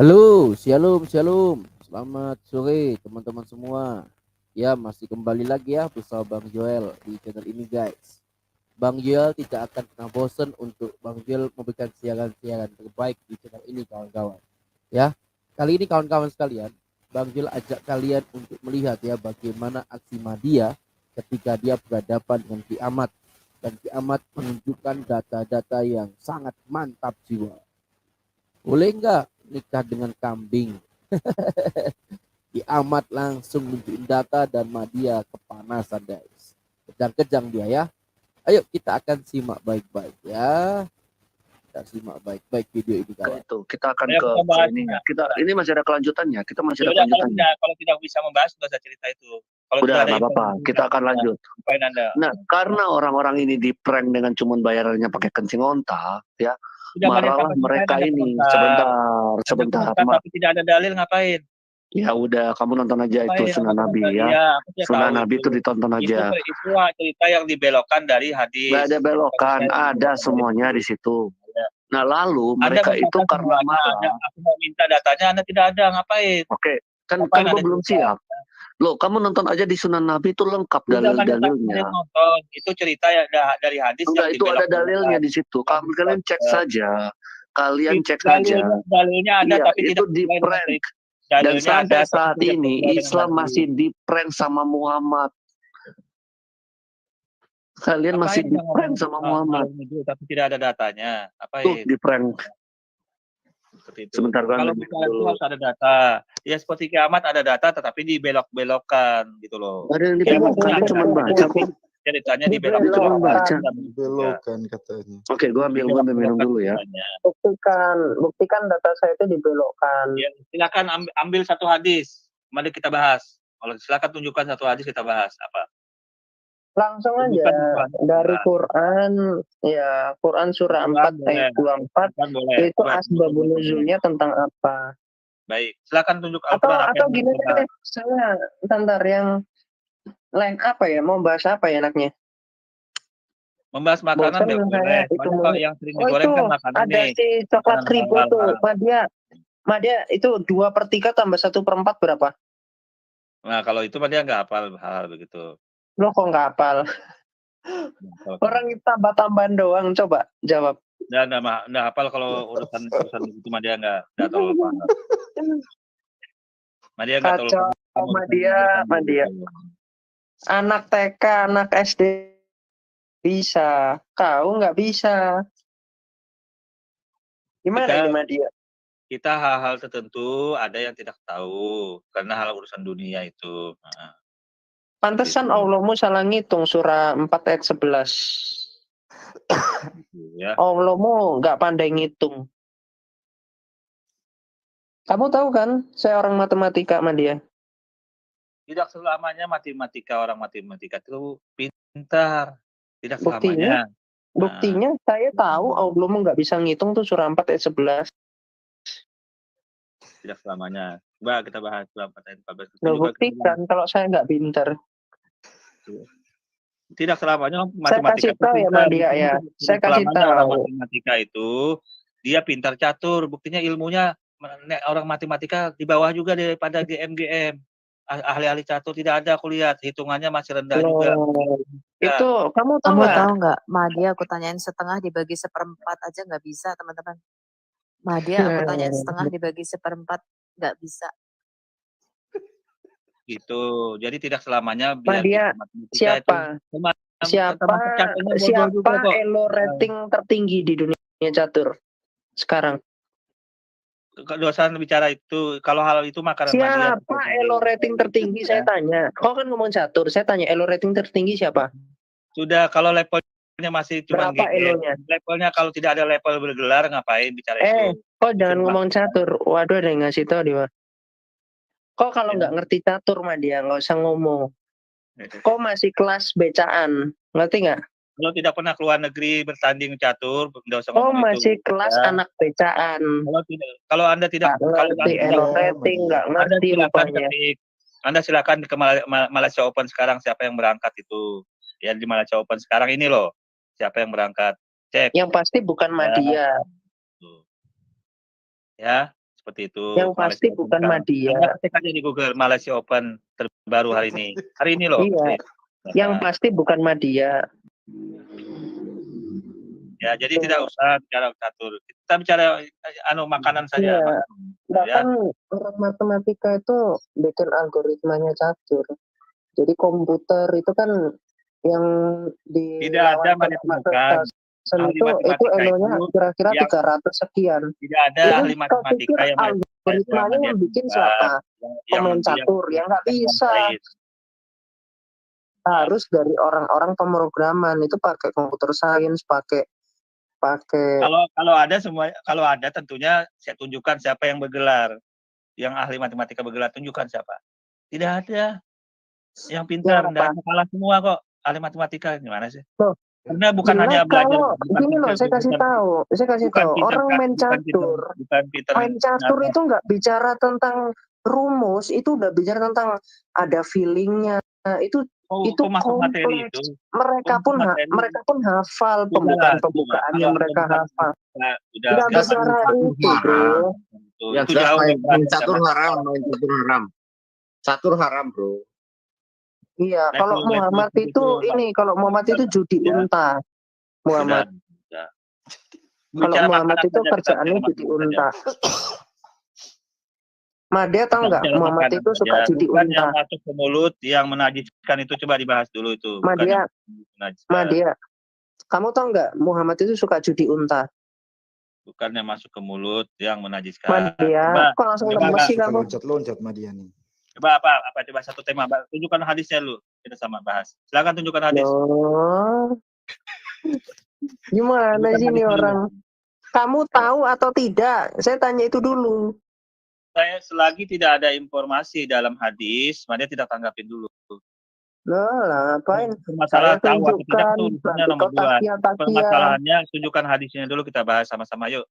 Halo, shalom, shalom. Selamat sore teman-teman semua. Ya, masih kembali lagi ya bersama Bang Joel di channel ini guys. Bang Joel tidak akan pernah bosan untuk Bang Joel memberikan siaran-siaran terbaik di channel ini kawan-kawan. Ya, kali ini kawan-kawan sekalian, Bang Joel ajak kalian untuk melihat ya bagaimana aksi Madia ketika dia berhadapan dengan kiamat. Dan kiamat menunjukkan data-data yang sangat mantap jiwa. Boleh nggak nikah dengan kambing? Kiamat langsung nunjukin data dan Madia kepanasan guys. Kejang-kejang dia ya. Ayo kita akan simak baik-baik ya. Kita simak baik-baik video ini Ke kawan. itu kita akan Ayo ke kita bahas ininya. juga. Kita ini masih ada kelanjutannya. Kita masih ada Yaudah, kelanjutannya. kalau tidak bisa membahas, nggak usah cerita itu. Kalau Udah sudah ada nggak info apa-apa. yang Kita akan lanjut. ngapain Anda? Nah, karena orang-orang ini di prank dengan cuman bayarannya pakai kencing onta, ya Sudah banyak marahlah tambah cerita, mereka ada ini. komentar. Ada Sebentar, komentar, tapi tidak ada dalil, ngapain? Ya udah, kamu nonton aja itu Ngapain? Sunan Apa Nabi komentar? ya. Iya, aku tidak Sunan tahu Nabi itu ditonton Itu aja. cerita yang dibelokkan dari hadis. Nggak ada belokan, Saya ada dibelokkan dari semuanya hadis. di situ. Ya. Nah, lalu Anda mereka itu mengatakan karena semuanya, marah. aku mau minta datanya, Anda tidak ada, ngapain? Oke, kan Ngapain gue Anda belum cerita? siap. Loh, kamu nonton aja di Sunan Nabi itu lengkap Sudah banyak dalil-dalilnya. nonton. Itu cerita dari hadis Enggak, yang itu ada dalilnya dibelok-belokkan. di situ. Kalian cek saja. Kalian cek saja. Dalilnya ada, Iya, tapi itu tidak di sesuai dengan prank. cerita. Dan Dalilnya sampai ada, tapi saat tidak ini sesuai dengan Islam hadis. masih di prank sama Muhammad. Kalian masih di prank sama Muhammad. Tapi tidak ada datanya. Tuh, Apain? di prank. Seperti itu. Sebentar, Kalau bicara itu harus ada data. Ya seperti kiamat ada data, tetapi dibelok-belokkan gitu loh. Ada yang dibelokkan, dia cuma baca kok. Ceritanya Dia cuma dibelok-belokkan. baca. Dibelokkan katanya. Oke, gue ambil minum dulu ya. Buktikan data saya itu dibelokkan. Ya, silakan ambil satu hadis. Mari kita bahas. Kalau silakan tunjukkan satu hadis, kita bahas apa. Langsung aja dari Quran, ya Quran surah 4 ayat 24 itu asbabun nuzulnya tentang apa? Baik, silakan tunjuk atau gini deh, saya ntar yang lain apa ya, mau bahas apa ya enaknya? Membahas makanan nggak boleh. Itu yang sering digoreng kan makanan ada nih. si coklat kribo tuh, Madia itu 2/3 tambah 1/4 berapa? Nah kalau itu Madia nggak hafal hal begitu. Lo kok nggak hafal? Orang tambah-tambahan doang, coba jawab. Nggak hafal kalau urusan itu Madia nggak tahu apa. Madia nggak tahu. Madia. Anak TK, anak SD bisa, kau nggak bisa. Gimana ini Madia? Kita hal-hal tertentu ada yang tidak tahu karena hal urusan dunia itu. Nah. Pantesan Allahmu salah ngitung surah 4 ayat 11. Ya. Allahmu nggak pandai ngitung. Kamu tahu kan, saya orang matematika sama dia. Tidak selamanya orang matematika itu pintar. Tidak selamanya. Buktinya saya tahu Allahmu nggak bisa ngitung tuh surah 4 ayat 11. Tidak selamanya. Coba kita bahas surah 4 ayat 14. Buktikan kalau saya nggak pintar. Tidak selamanya Saya matematika kasih tahu ya Madia ya. Saya kasih tahu orang matematika itu dia pintar catur. Buktinya ilmunya orang matematika di bawah juga daripada GM. Ahli-ahli catur tidak ada, aku lihat hitungannya masih rendah juga. Itu kamu tahu nggak? Madia aku tanyain setengah dibagi 1/4 aja nggak bisa teman-teman. Madia aku tanyain setengah dibagi 1/4 nggak bisa. Gitu. Jadi tidak selamanya Madia siapa elo rating tertinggi di dunia catur sekarang? Dosan bicara itu, kalau hal itu makanan Madia. Siapa elo rating tertinggi saya tanya? Kau kan ngomong catur, saya tanya elo rating tertinggi siapa? Sudah, kalau levelnya masih cuma berapa elonya? Levelnya kalau tidak ada level bergelar ngapain bicara itu? Kok jangan ngomong catur. Waduh, ada yang ngasih tahu dia. Kok kalau nggak ngerti catur mah dia nggak usah ngomong. Kok masih kelas becaan, ngerti nggak? Kalau tidak pernah keluar negeri bertanding catur, nggak usah ngomong itu. Masih kelas anak becaan. Kalau Anda tidak ngerti elo rating, nggak ngerti rupanya. Anda silakan ke Malaysia Open sekarang, siapa yang berangkat itu? Ya di Malaysia Open sekarang ini loh, siapa yang berangkat? Cek. Yang pasti bukan Madia. Ya, Seperti itu. Yang pasti Malaysia Open bukan sekarang. Madya. Anda ketik aja di Google Malaysia Open terbaru hari ini. Hari ini loh. Iya. Yang Nah, pasti bukan Madya. ya, jadi tidak usah bicara catur. Kita bicara makanan saja. Iya. Makanan, ya. Bahkan orang matematika itu bikin algoritmanya catur. Jadi komputer itu kan yang di Tidak ada matematika ahli itu matematika elo-nya itu kira-kira yang 300 sekian. tidak ada Ini ahli kau matematika pikir yang algoritmanya yang bikin siapa? Pemain catur yang nggak bisa. Harus dari orang-orang pemrograman itu pakai komputer science, pakai Kalau ada tentunya saya tunjukkan siapa yang bergelar, yang ahli matematika bergelar, tunjukkan siapa. Tidak ada yang pintar, Ya, dan kalah semua kok ahli matematika. Gimana sih? Loh, Karena bukan jelas hanya belajar. kalau gini loh, saya kasih tahu orang main catur itu nggak bicara tentang rumus, itu udah bicara tentang ada feelingnya, itu masuk materi kompleks. itu. Mereka pun hafal pembukaan yang mereka hafal. Nggak bicara itu, bro. Ya Itu jauh main catur haram. Catur haram, bro. Iya, kalau Muhammad itu judi unta. Muhammad. Kalau Muhammad itu kerjaannya judi unta. Madya tahu nggak? Muhammad itu suka judi bukan unta. Yang masuk ke mulut, yang menajiskan itu coba dibahas dulu itu. Madya, kamu tahu nggak? Muhammad itu suka judi unta. Bukan yang masuk ke mulut, yang menajiskan. Madya, kok langsung lemes sih kamu? Loncat-loncat Madya nih. Coba coba satu tema, tunjukkan hadisnya lu, kita sama bahas. Silakan tunjukkan hadis. Gimana sih ini orang? Kamu tahu atau tidak? Saya tanya itu dulu. Saya selagi tidak ada informasi dalam hadis, Madya tidak tanggapin dulu. Lah, apain? Masalah Saya tahu atau tidak tuh tunjukkan, nomor 2. takia. Permasalahannya tunjukkan hadisnya dulu, kita bahas sama-sama yuk.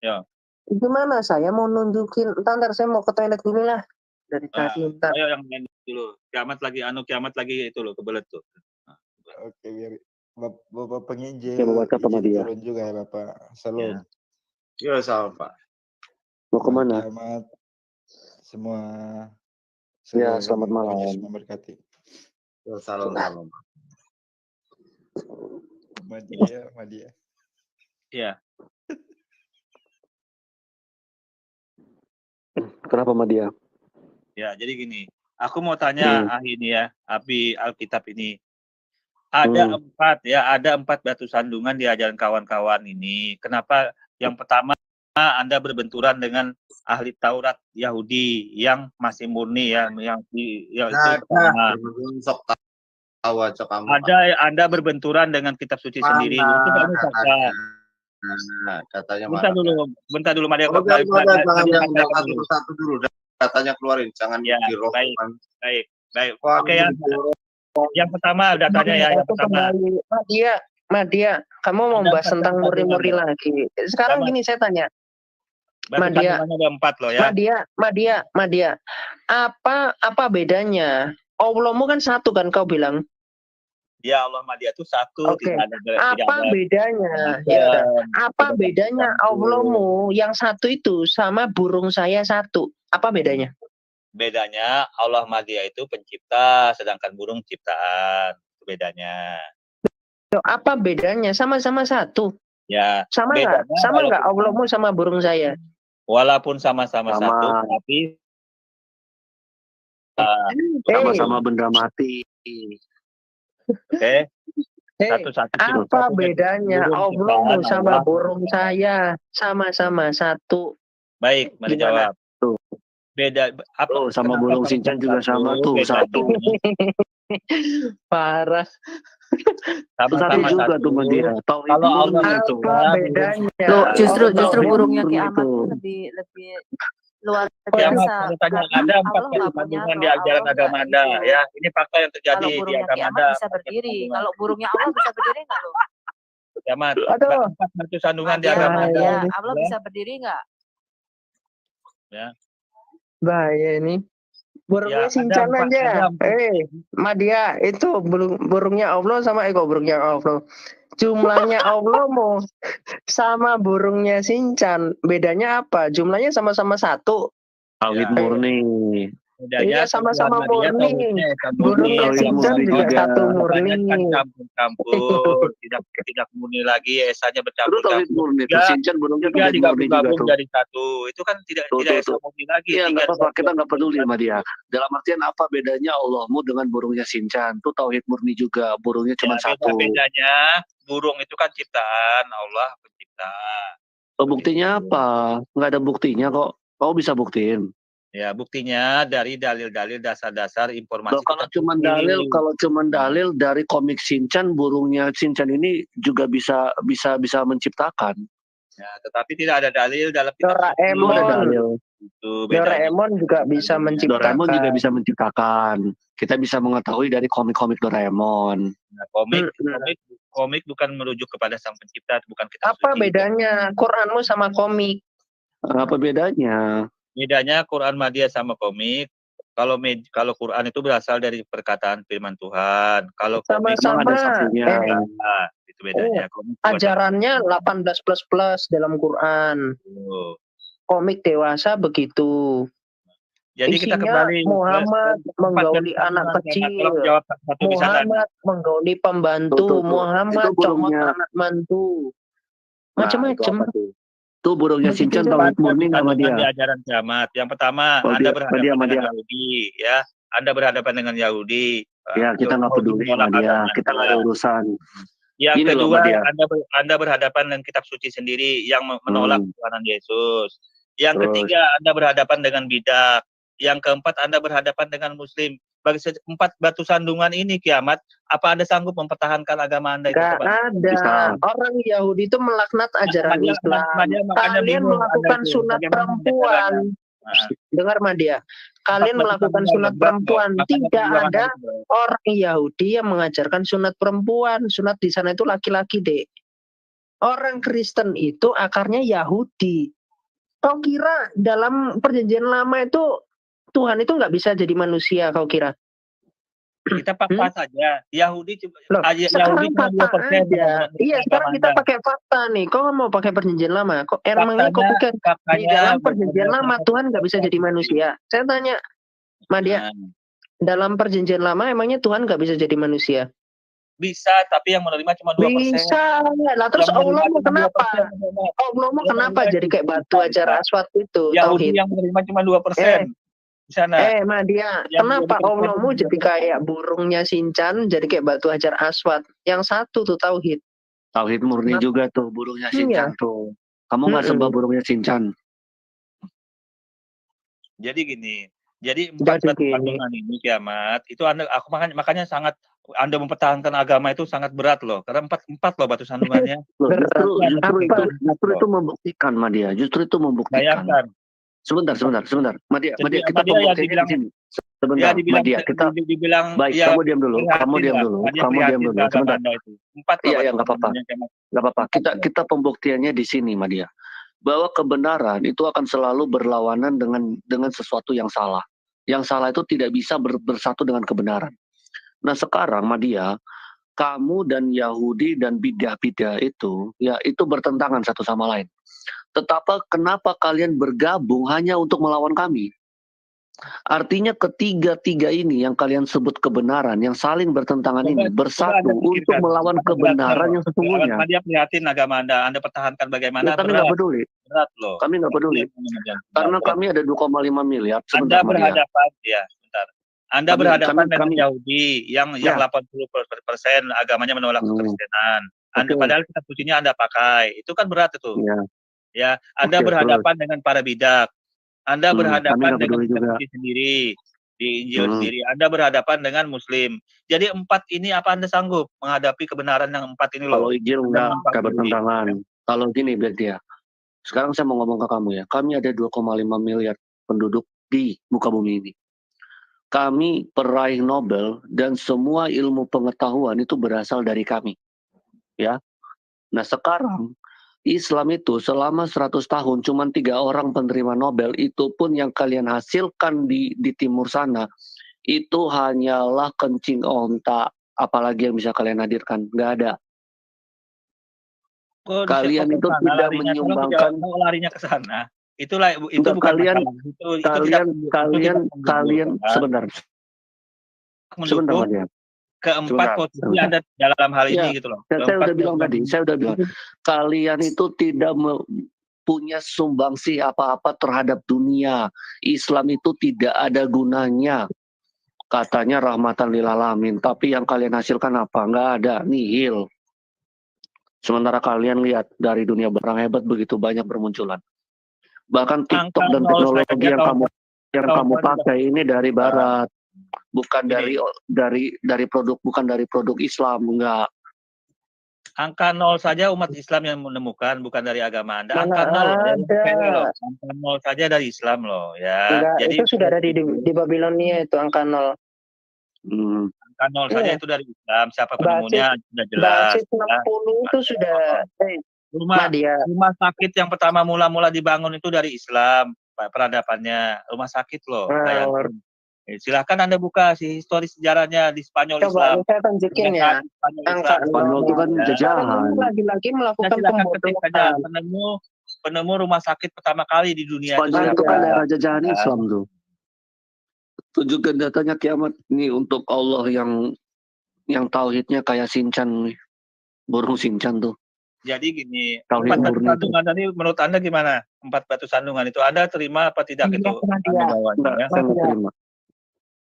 Yo. Gimana saya mau nunjukin? Ntar saya mau ke toilet dulu lah. Dari tadi ntar. Ayo yang lain dulu. Kiamat lagi itu loh, kebelet tuh. Oke, biar Bapak penginjil. Ya, baca apa dia? Turun juga ya Bapak. Salam. Ya, salam Pak. Mau kemana? Selamat semua. Ya, selamat malam. Memberkati. Ya, salam. Madya. Iya. Kenapa Madya? Ya, jadi gini. Aku mau tanya ini ya, Abi Alkitab ini. Ada ada 4 batu sandungan di ajaran kawan-kawan ini. Kenapa yang pertama Anda berbenturan dengan ahli Taurat Yahudi yang masih murni ya, ada Anda berbenturan dengan kitab suci sendiri. Itu kamu fakta. Datanya Bentar dulu Madya. Satu dulu. Datanya keluarin, jangan dirohkan. Baik. Oke ya. Yang pertama datanya ya, yang pertama. Madya, kamu mau bahas tentang muri-muri lagi. Sekarang gini saya tanya. Madya, ada 4 loh ya. Madya. Apa bedanya? Allahmu kan satu kan kau bilang? Ya, Allah Madya itu satu. Oke. Apa bedanya? Ya. Apa bedanya Allahmu yang satu itu sama burung saya satu? Apa bedanya? Bedanya Allah Madya itu pencipta, sedangkan burung ciptaan. Itu bedanya. Apa bedanya? Sama-sama satu. Ya. Sama nggak Allahmu sama burung saya? Walaupun sama-sama satu, tapi sama-sama benda mati. Oke. Satu-satu. Apa bedanya Allahmu sama burung saya? Sama-sama satu. Baik, mari jawab. Beda apa? Sama burung sinchan juga sama tuh, satu. Parah. Sama-sama juga tuh Madya. Kalau Allah itu bedanya. Loh, justru burungnya kiamat lebih luar biasa. Ada 4 kandungan di ajaran agama Anda ya. Ini fakta yang terjadi di agama Anda. Bisa berdiri. Kalau burungnya Allah bisa berdiri nggak loh? Kiamat. 4 batu sandungan di agama Anda. Allah bisa berdiri nggak? Ya. Bahaya ini. Burungnya Ya, Shinchan ada aja. empat. Madia, itu burungnya Allah sama burungnya Allah. Jumlahnya Allah mau sama burungnya Shinchan. Bedanya apa? Jumlahnya sama-sama satu. Tauhid Ya. murni. Bedanya Iya, sama-sama Tuhan Madia murni. tauhidnya Esa Burungnya Tauhid Shinchan murni juga juga. satu murni. Kan campur-campur, tidak murni lagi, esanya Itu bercampur-campur. tauhid murni. Tiga, Shinchan burungnya tiga tauhid murni juga digabung-gabung tuh. jadi satu. Itu kan tidak esa murni lagi. Iya, nggak apa-apa. Kita nggak peduli sama dia. satu. Dalam artian apa bedanya Allahmu dengan burungnya Shinchan? Itu tauhid murni juga. Burungnya cuma Ya, satu. bedanya burung itu kan ciptaan Allah pencipta. Oh, buktinya apa? Nggak ada buktinya kok. Kau bisa buktiin. Ya, buktinya dari dalil-dalil dasar-dasar informasi. Loh, kalau cuma dalil dari komik Shinchan, burungnya Shinchan ini juga bisa menciptakan. Ya, tetapi tidak ada dalil dalam Doraemon. Ada dalil. Itu bedanya. Doraemon juga bisa menciptakan. Doraemon juga bisa menciptakan. Kita bisa mengetahui dari komik-komik Doraemon. Nah, komik bukan merujuk kepada sang pencipta, bukan kita. Apa bedanya Quranmu sama komik? Apa bedanya? Bedanya Quran Madia sama komik. Kalau Quran itu berasal dari perkataan firman Tuhan. Kalau komik Sama-sama ada saksinya. Itu bedanya. Ajarannya 18+ dalam Quran. Komik dewasa begitu. Jadi kita kembali Muhammad menggauli anak kecil. Muhammad menggauli pembantu. Muhammad cuma anak mantu. Macam-macam. Itu burungnya Shinchan tauhid murni sama dia. Di ajaran kiamat. Yang pertama, Anda berhadapan dengan Yahudi, ya. Anda berhadapan dengan Yahudi. Ya, kita nggak peduli sama dia. Kita nggak ada urusan. Yang kedua, Anda berhadapan dengan kitab suci sendiri yang menolak Tuhan Yesus. Yang ketiga, Anda berhadapan dengan bidah. Yang keempat, Anda berhadapan dengan Muslim. Bagi 4 batu sandungan ini kiamat, apa Anda sanggup mempertahankan agama Anda itu? Gak ada. Orang Yahudi itu melaknat ajaran Islam. Kalian melakukan sunat perempuan. Dengar Madia. Kalian melakukan sunat perempuan. Tidak ada orang Yahudi yang mengajarkan sunat perempuan. Sunat di sana itu laki-laki, Dek. Orang Kristen itu akarnya Yahudi. Kau kira dalam perjanjian lama itu Tuhan itu nggak bisa jadi manusia, kau kira? Kita fakta saja. Yahudi sekarang fakta aja. Iya, sekarang kita pakai fakta nih. Kau mau pakai perjanjian lama? Kok emangnya kau pikir di dalam perjanjian lama Tuhan nggak bisa jadi manusia? Saya tanya, Madia, dalam perjanjian lama emangnya Tuhan nggak bisa jadi manusia? Bisa, tapi yang menerima cuma 2%. Bisa. Lah terus Allah mau kenapa? Allah mau kenapa jadi kayak batu ajar aswad itu? Yahudi yang menerima cuma 2%. Di sana. Madia, kenapa Allahmu jadi kayak burungnya Shinchan, jadi kayak batu hajar aswad? Yang satu tuh tauhid. Tauhid murni juga tuh burungnya Shinchan tuh. Kamu nggak sembah burungnya Shinchan? Jadi gini. Jadi 4 batu sandungan ini kiamat itu aku makanya sangat Anda mempertahankan agama itu sangat berat loh. Karena 4 loh batu sandungannya. Justru itu membuktikan, Madia. Justru itu membuktikan. Bayangkan. Sebentar. Madia, kita pembuktiannya di sini. Sebentar, Madia, kita dibilang baik, ya, kamu diam dulu. Sebentar. 4 Iya, nggak apa-apa. Kita pembuktiannya di sini, Madia. Bahwa kebenaran itu akan selalu berlawanan dengan sesuatu yang salah. Yang salah itu tidak bisa bersatu dengan kebenaran. Nah, sekarang Madia, kamu dan Yahudi dan bidah-bidah itu, ya itu bertentangan satu sama lain. Tetapi kenapa kalian bergabung hanya untuk melawan kami? Artinya ketiga-tiga ini yang kalian sebut kebenaran, yang saling bertentangan ini, bersatu untuk melawan kebenaran yang sesungguhnya. Dia prihatin agama Anda pertahankan bagaimana? Kami nggak peduli. Berat loh. Kami nggak peduli. Karena kami ada 2,5 miliar. Anda berhadapan, Anda berhadapan dengan Yahudi yang 80% agamanya menolak kekristenan. Padahal kitab sucinya Anda pakai. Itu kan berat itu. Ya, Anda berhadapan dengan para bidak. Anda berhadapan dengan kitab suci sendiri, di Injil sendiri. Anda berhadapan dengan Muslim. Jadi 4 ini apa Anda sanggup menghadapi kebenaran yang 4 ini loh? Kalau Injil nggak bertentangan. Kalau gini biar dia. Sekarang saya mau ngomong ke kamu ya. Kami ada 2,5 miliar penduduk di muka bumi ini. Kami peraih Nobel dan semua ilmu pengetahuan itu berasal dari kami. Ya. Nah, sekarang Islam itu selama 100 tahun cuma 3 orang penerima Nobel, itu pun yang kalian hasilkan di timur sana itu hanyalah kencing onta. Apalagi yang bisa kalian hadirkan? Nggak ada. Kalian itu tidak menyumbangkan. Kalau larinya ke sana, itulah itu Enggak, bukan kalian masalah. kalian sebentar. Mendukung Maria. keempat posisi ada dalam hal ini gitu loh. Saya udah bilang tadi, kalian itu tidak punya sumbangsi apa-apa terhadap dunia. Islam itu tidak ada gunanya. Katanya rahmatan lil alamin, tapi yang kalian hasilkan apa? Nggak ada, nihil. Sementara kalian lihat dari dunia barang hebat begitu banyak bermunculan. Bahkan TikTok dan teknologi yang kamu pakai ini dari barat. Bukan dari produk, bukan dari produk Islam, enggak. Angka 0 saja umat Islam yang menemukan, bukan dari agama Anda. Angka 0 angka 0 saja dari Islam loh ya. Enggak, jadi itu sudah ada di Babilonia itu angka 0. Angka 0 saja itu dari Islam. Siapa penemunya sudah jelas. Basis 60 itu sudah rumah sakit yang pertama mula-mula dibangun itu dari Islam, peradabannya. Rumah sakit loh. Silahkan Anda buka histori sejarahnya di Spanyol. Coba saya tunjukin ya. Spanyol itu kan jajahan. Lagi-lagi melakukan pembodohan. Penemu rumah sakit pertama kali di dunia. Spanyol itu kan daerah jajahan Islam tuh. Tunjukkan datanya kiamat ini untuk Allah yang tauhidnya kayak Shinchan nih. Burung Shinchan tuh. Jadi gini, Tauhid 4 batu murni sandungan tadi menurut Anda gimana? 4 batu sandungan itu Anda terima apa tidak itu? Saya nggak terima.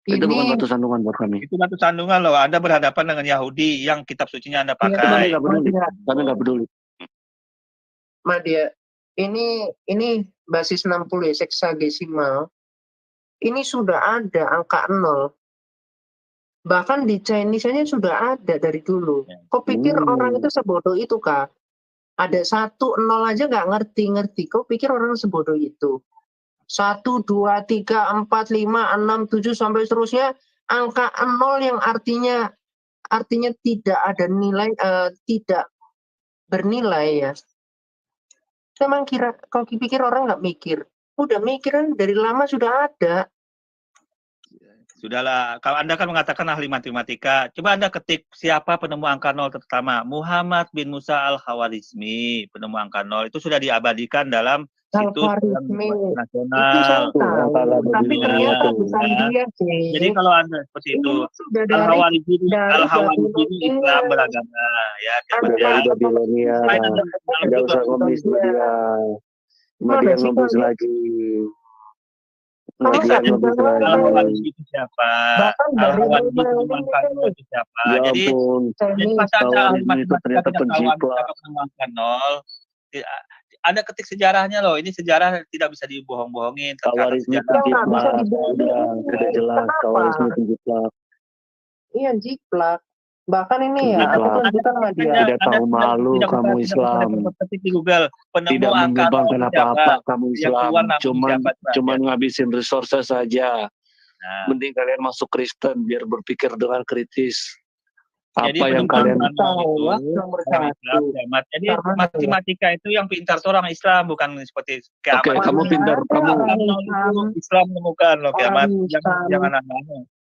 Itu bukan batu sandungan buat kami. Itu batu sandungan loh. Anda berhadapan dengan Yahudi yang kitab sucinya Anda pakai. Kami nggak peduli. Madia, ini basis 60 ya, seksagesimal. Ini sudah ada angka 0. Bahkan di Chinese-nya sudah ada dari dulu. Kau pikir orang itu sebodoh itu kah? Ada 1, 0 aja nggak ngerti. Kau pikir orang sebodoh itu? 1, 2, 3, 4, 5, 6, 7 sampai seterusnya, angka 0 yang artinya tidak ada nilai, tidak bernilai ya. Memang kau pikir orang nggak mikir? Udah mikiran dari lama sudah ada. Sudahlah, kalau Anda kan mengatakan ahli matematika, coba Anda ketik siapa penemu angka 0 pertama. Muhammad bin Musa al-Khawarizmi, penemu angka 0 itu sudah diabadikan dalam situs nasional. Tapi ternyata bukan dia sih. Jadi kalau Anda seperti itu, al-Khawarizmi ini Islam beragama ya. Dari Babilonia. Tidak usah ngomis Madia ngomis lagi. Al-Khawarizmi itu siapa? Al-Khawarizmi itu siapa? Jadi pas Anda itu ternyata penjiplak. Anda ketik sejarahnya loh. Ini sejarah tidak bisa dibohong-bohongin. Khawarizmi penjiplak. Tidak jelas. Khawarizmi penjiplak. Iya, jiplak. Bahkan ini ya, aku tunjukkan sama dia. Tidak tahu malu kamu Islam. Ketik di Google. Tidak menyumbangkan apa-apa kamu Islam. Cuman ngabisin resources saja. Mending kalian masuk Kristen biar berpikir dengan kritis. Apa yang kalian tahu? Jadi matematika itu yang pintar tuh orang Islam, bukan seperti kiamat. Oke, kamu pintar, kamu Islam menemukan loh kiamat. Jangan aneh-aneh.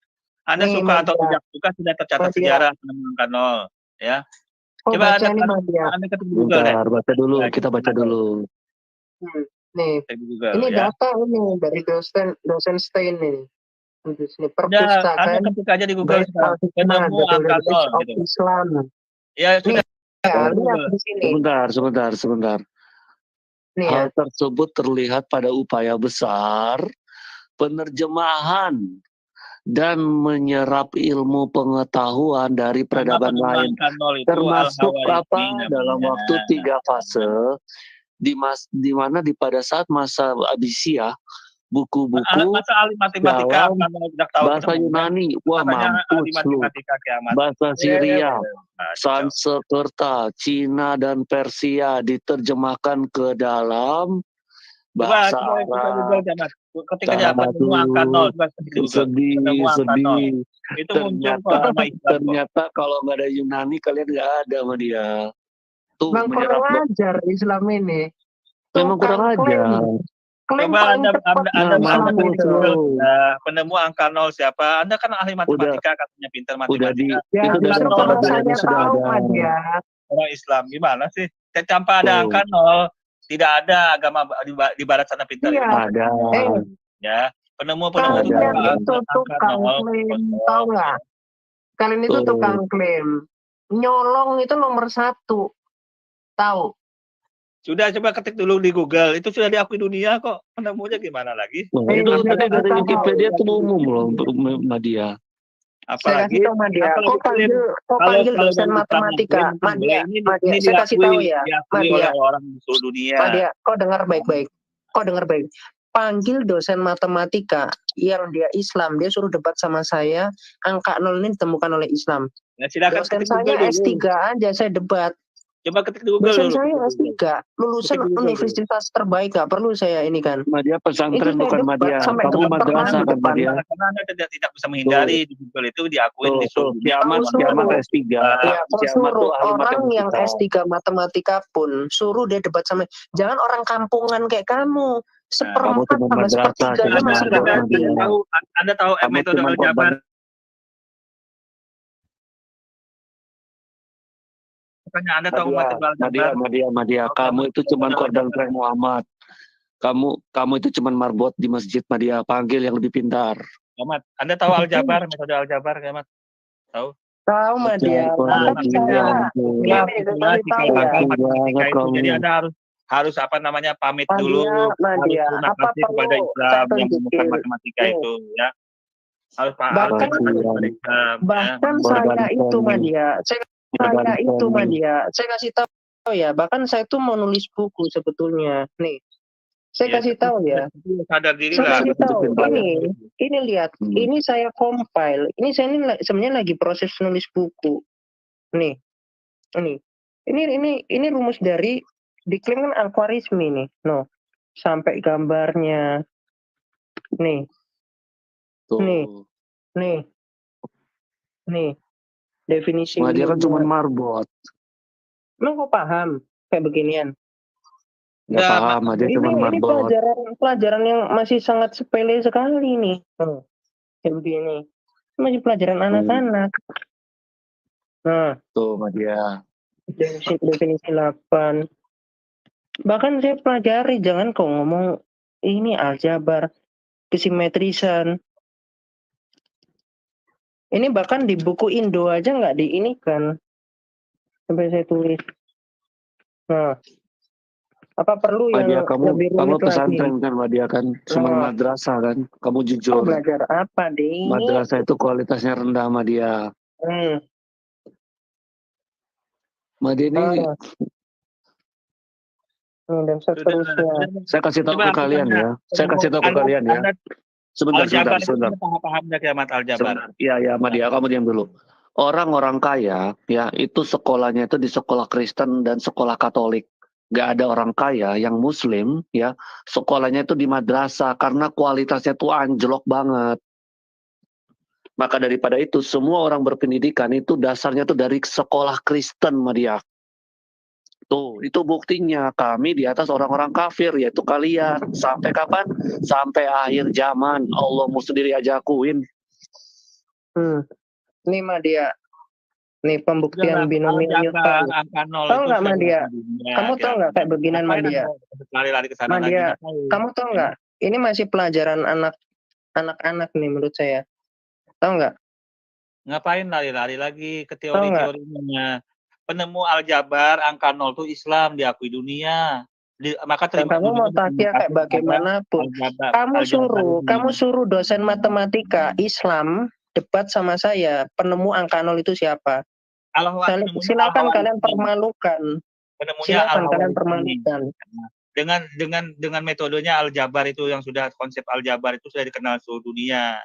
Anda suka atau tidak suka sudah tercatat sejarah penemuan 0 ya. Coba Anda ketik di Google deh. Baca dulu, kita baca dulu. Nih, ini data ini dari dosen Stein ini. Ini perpustakaan. Anda ketik aja di Google penemu angka 0 gitu. Islam. Ya sudah. Lihat di sini. Sebentar. Hal tersebut terlihat pada upaya besar penerjemahan dan menyerap ilmu pengetahuan dari peradaban lain, termasuk dalam waktu 3 fase, di mana pada saat masa Abysia buku-buku dalam bahasa Yunani, wah mampus lu, bahasa Syria, Sanskerta, Cina dan Persia diterjemahkan ke dalam bahasa Arab. Ketika jawaban semua angka 0, sedih. Itu muncul ternyata kalau nggak ada Yunani kalian nggak ada sama dia. Tuh Bang kurang menyerap ajar Islam ini. memang kurang Tukang klaim. ajar. Klaim Coba paling cepat Anda Islam mampus itu. lu. penemu angka 0 siapa? Anda kan ahli matematika, katanya pintar Udah di matematika. Ya itu dari justru Angka karena 0 saya Muhammadiyahnya sudah tahu ada. Madia. orang Islam gimana sih? Tanpa ada Tuh. angka 0, tidak ada agama di barat sana pintar Iya. ilmu. Ada. Ya, penemu-penemu itu Ada. Kalian tanpa itu angka tukang 0, klaim, kosong. tahu nggak? Kalian itu Tuh. tukang klaim. Nyolong itu nomor 1. Tahu? Sudah coba ketik dulu di Google, itu sudah diakui dunia kok. Penemunya gimana lagi? Wah, Eh, itu udah tadi dari bukan Wikipedia itu umum loh untuk Madia. Saya Apalagi kasih tahu Madia. apa Kok lagi klaim? panggil Kalau dosen dari Islam matematika? yang klaim, Madia, ini Madia, saya kasih tahu ya. diakui Madia. oleh orang di seluruh dunia. Madia, kau dengar baik-baik. Kau dengar baik. Panggil dosen matematika yang dia Islam, dia suruh debat sama saya. Angka 0 ini ditemukan oleh Islam. Ya, silakan Dosen ketik saya Google S3 dulu. aja saya debat. Coba ketik di Google Dosen dulu. saya ketik S3, Google. lulusan Ketik Google dulu. universitas terbaik, gak perlu saya ini kan. Madia pesantren Itu saya bukan debat Madia. sampai Kamu ke madrasah minggu kan depan. Madia. Karena Anda tidak bisa menghindari di Google itu diakuin di Tuh, seluruh dunia. kiamat Kau suruh. S3. Ya, kau Kiamat tuh suruh ahli orang yang matematika. S3 matematika pun suruh dia debat sama, jangan orang kampungan kayak kamu. Kamu Seperempat cuma sama madrasah, sepertiga cuma dia masih margot nggak Madia. ngerti. Anda tahu Kamu metode cuma aljabar? Makanya Anda tahu metode aljabar? Madia. Kamu itu cuma korban tren Muhammad. Kamu itu cuma marbot di masjid Madia. Panggil yang lebih pintar. Kiamat. Anda tahu aljabar, metode aljabar, Kiamat? Tahu? Tahu Madia. Tapi saya Ini kasih tahu ya. matematika itu. Jadi Anda harus apa namanya pamit dulu, Madia, harus terima apa kasih kepada perlu Islam saya yang menemukan tunjukin? matematika Nih. itu, ya. Harus Bahkan- terima kasih kepada Islam, Bahkan ya. saya itu Madia, saya kasih tahu ya. Bahkan saya tuh mau nulis buku sebetulnya. Nih, saya Ya, kasih tahu ya. Sadar diri Saya lah. kasih tahu. Ini lihat, ini saya compile. Ini saya ini sebenarnya lagi proses nulis buku. Nih, ini rumus dari diklaim kan Al-Khwarizmi nih. No, sampai gambarnya. Nih, Tuh. nih. Definisi. Madia kan cuma marbot. Emang kok paham kayak beginian? Nggak paham, Madia cuma Ini marbot. pelajaran yang masih sangat sepele sekali nih. Kayak begini. Masih pelajaran anak-anak. Nah, Tuh Madia. definisi 8. Bahkan saya pelajari, jangan kau ngomong ini aljabar, kesimetrisan. Ini bahkan di buku Indo aja nggak diinikan. Sampai saya tulis. Nah, apa perlu Madia, yang kamu lebih rumit lagi? pesantren kan Madia kan? Cuma madrasah kan? Kamu Kau jujur. belajar apa, Ding? Madrasah itu kualitasnya rendah Madia. Madia ini Dan seterusnya. saya kasih tahu ke kalian ya. Sebentar. Paham nggak Kiamat aljabar? Iya Madia, kamu diam dulu. Orang-orang kaya ya itu sekolahnya itu di sekolah Kristen dan sekolah Katolik. Gak ada orang kaya yang Muslim ya sekolahnya itu di madrasah karena kualitasnya tuh anjlok banget. Maka daripada itu semua orang berpendidikan itu dasarnya tuh dari sekolah Kristen Madia. Tuh, itu buktinya kami di atas orang-orang kafir, yaitu kalian. Sampai kapan? Sampai akhir zaman. Allah mau sendiri aja akuin. Nih Madia. Nih pembuktian binomial Newton. Tahu nggak Madia? Kamu tahu nggak kayak beginian Madia? Lari-lari ke sana Madia, lagi. kamu tahu nggak? Ini masih pelajaran anak-anak nih menurut saya. Tahu nggak? Ngapain lari-lari lagi ke teori-teorinya? Penemu aljabar angka 0 itu Islam diakui dunia. Maka terima kamu mau takia kayak bagaimanapun. Kamu suruh dosen matematika Islam debat sama saya. Penemu angka 0 itu siapa? Silakan kalian permalukan. Silakan kalian permalukan. Dengan metodenya aljabar itu yang sudah konsep aljabar itu sudah dikenal seluruh dunia.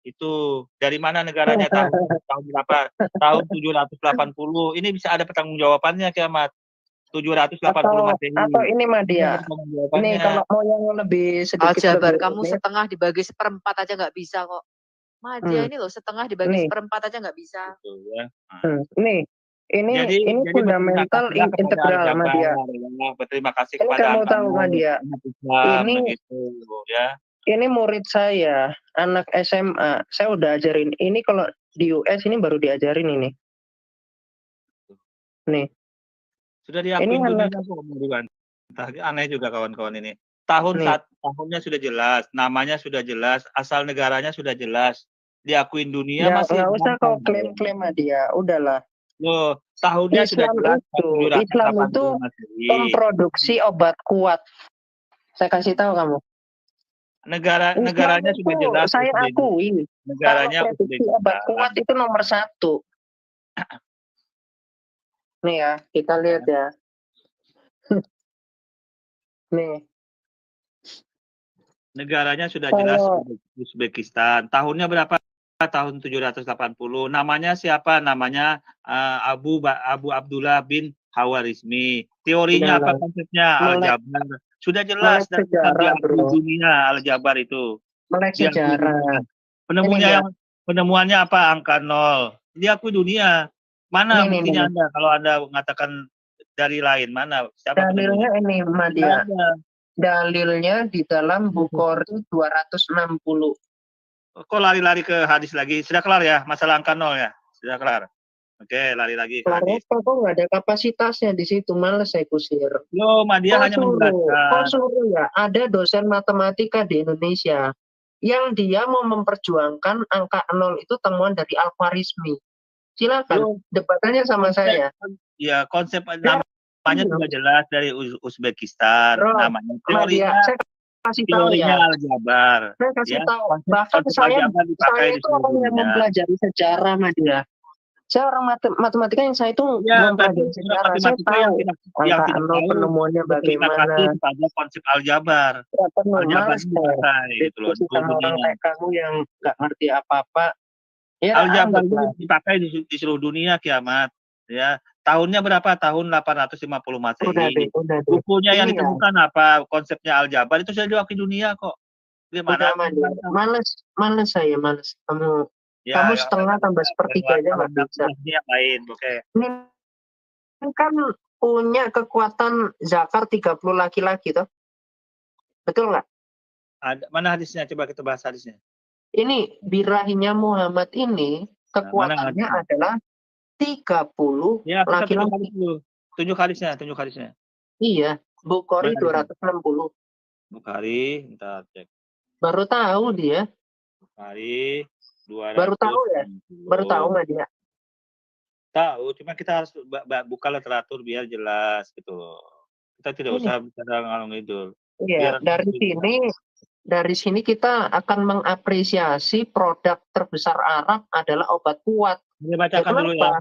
Itu dari mana negaranya tahun berapa? Tahun 780. Ini bisa ada pertanggungjawabannya Kiamat. 780 Masehi. Atau ini Madia. Ini kalau mau yang lebih sedikit aljabar kamu setengah dibagi seperempat aja nggak bisa kok. Madia ini loh setengah dibagi seperempat aja nggak bisa. Nih Ini fundamental integral Madia. Berterima kasih Ini kepada kamu tahu Madia. Ini murid saya, anak SMA. Saya udah ajarin. Ini kalau di US ini baru diajarin ini. Nih. Sudah diakui dunia kok Ridwan. Aneh juga kawan-kawan ini. Tahunnya sudah jelas, namanya sudah jelas, asal negaranya sudah jelas. Diakuin dunia Ya, masih nggak usah kau klaim-klaim dia, udahlah. Loh, tahunnya sudah jelas. Islam itu memproduksi obat kuat. Saya kasih tahu kamu. Negaranya sudah jelas. Saya akui. Negaranya kalau produksi obat kuat itu nomor 1. Nih ya, kita lihat ya. Nih. Negaranya sudah jelas, Uzbekistan. Tahunnya berapa? Tahun 780. Namanya siapa? Namanya Abu Abdullah bin Khawarizmi. Teorinya apa konsepnya? Al-Jabar. Sudah jelas dari dunia Al-Jabar itu. Melek sejarah. Penemuannya apa? Angka 0. Diakui dunia. Mana buktinya Anda kalau Anda mengatakan dari lain? Mana? Siapa dalilnya ini Madia. Dalilnya di dalam Bukhari 260. Kok lari-lari ke hadis lagi? Sudah kelar ya masalah angka 0 ya? Sudah kelar. Oke, lari lagi ke hadis. Kok nggak ada kapasitasnya di situ, males saya kusir. Yo, Madia hanya menjelaskan. Kok suruh ya? Ada dosen matematika di Indonesia yang dia mau memperjuangkan angka 0 itu temuan dari Al-Khwarizmi. Silakan, debatannya sama saya. Ya, konsep namanya sudah jelas dari Uzbekistan. Namanya teorinya. Saya kasih tahu ya. Al-Jabar. Saya kasih tahu. Bahkan saya itu orang yang mempelajari sejarah, Madia. Saya orang matematika yang saya itu mempelajari sejarah. Saya tahu yang tidak tahu penemuannya bagaimana. Pada konsep Al-Jabar. Al-Jabar diskusi sama orang kayak kamu yang nggak ngerti apa-apa. Ya, Al-Jabar dipakai di seluruh dunia kiamat. Ya, tahunnya berapa? Tahun 850 Masehi. Bukunya yang ditemukan apa? Konsepnya Al-Jabar itu sudah diakui dunia kok. Gimana? Males saya. Kamu setengah tambah sepertiga aja nggak bisa. Yang lain, oke. Ini kan punya kekuatan zakar 30 laki-laki toh. Betul nggak? Mana hadisnya? Coba kita bahas hadisnya. Ini birahinya Muhammad ini kekuatannya adalah 30 laki-laki. Tunjuk hadisnya. Iya, Bukhari 260. Bukhari, bentar cek. Baru tahu dia. Bukhari 260. Baru tahu ya? Baru tahu nggak dia? Tahu, cuma kita harus buka literatur biar jelas gitu loh. Kita tidak usah bicara ngalung ngidul. Iya, dari sini kita akan mengapresiasi produk terbesar Arab adalah obat kuat. Dibacakan dulu ya.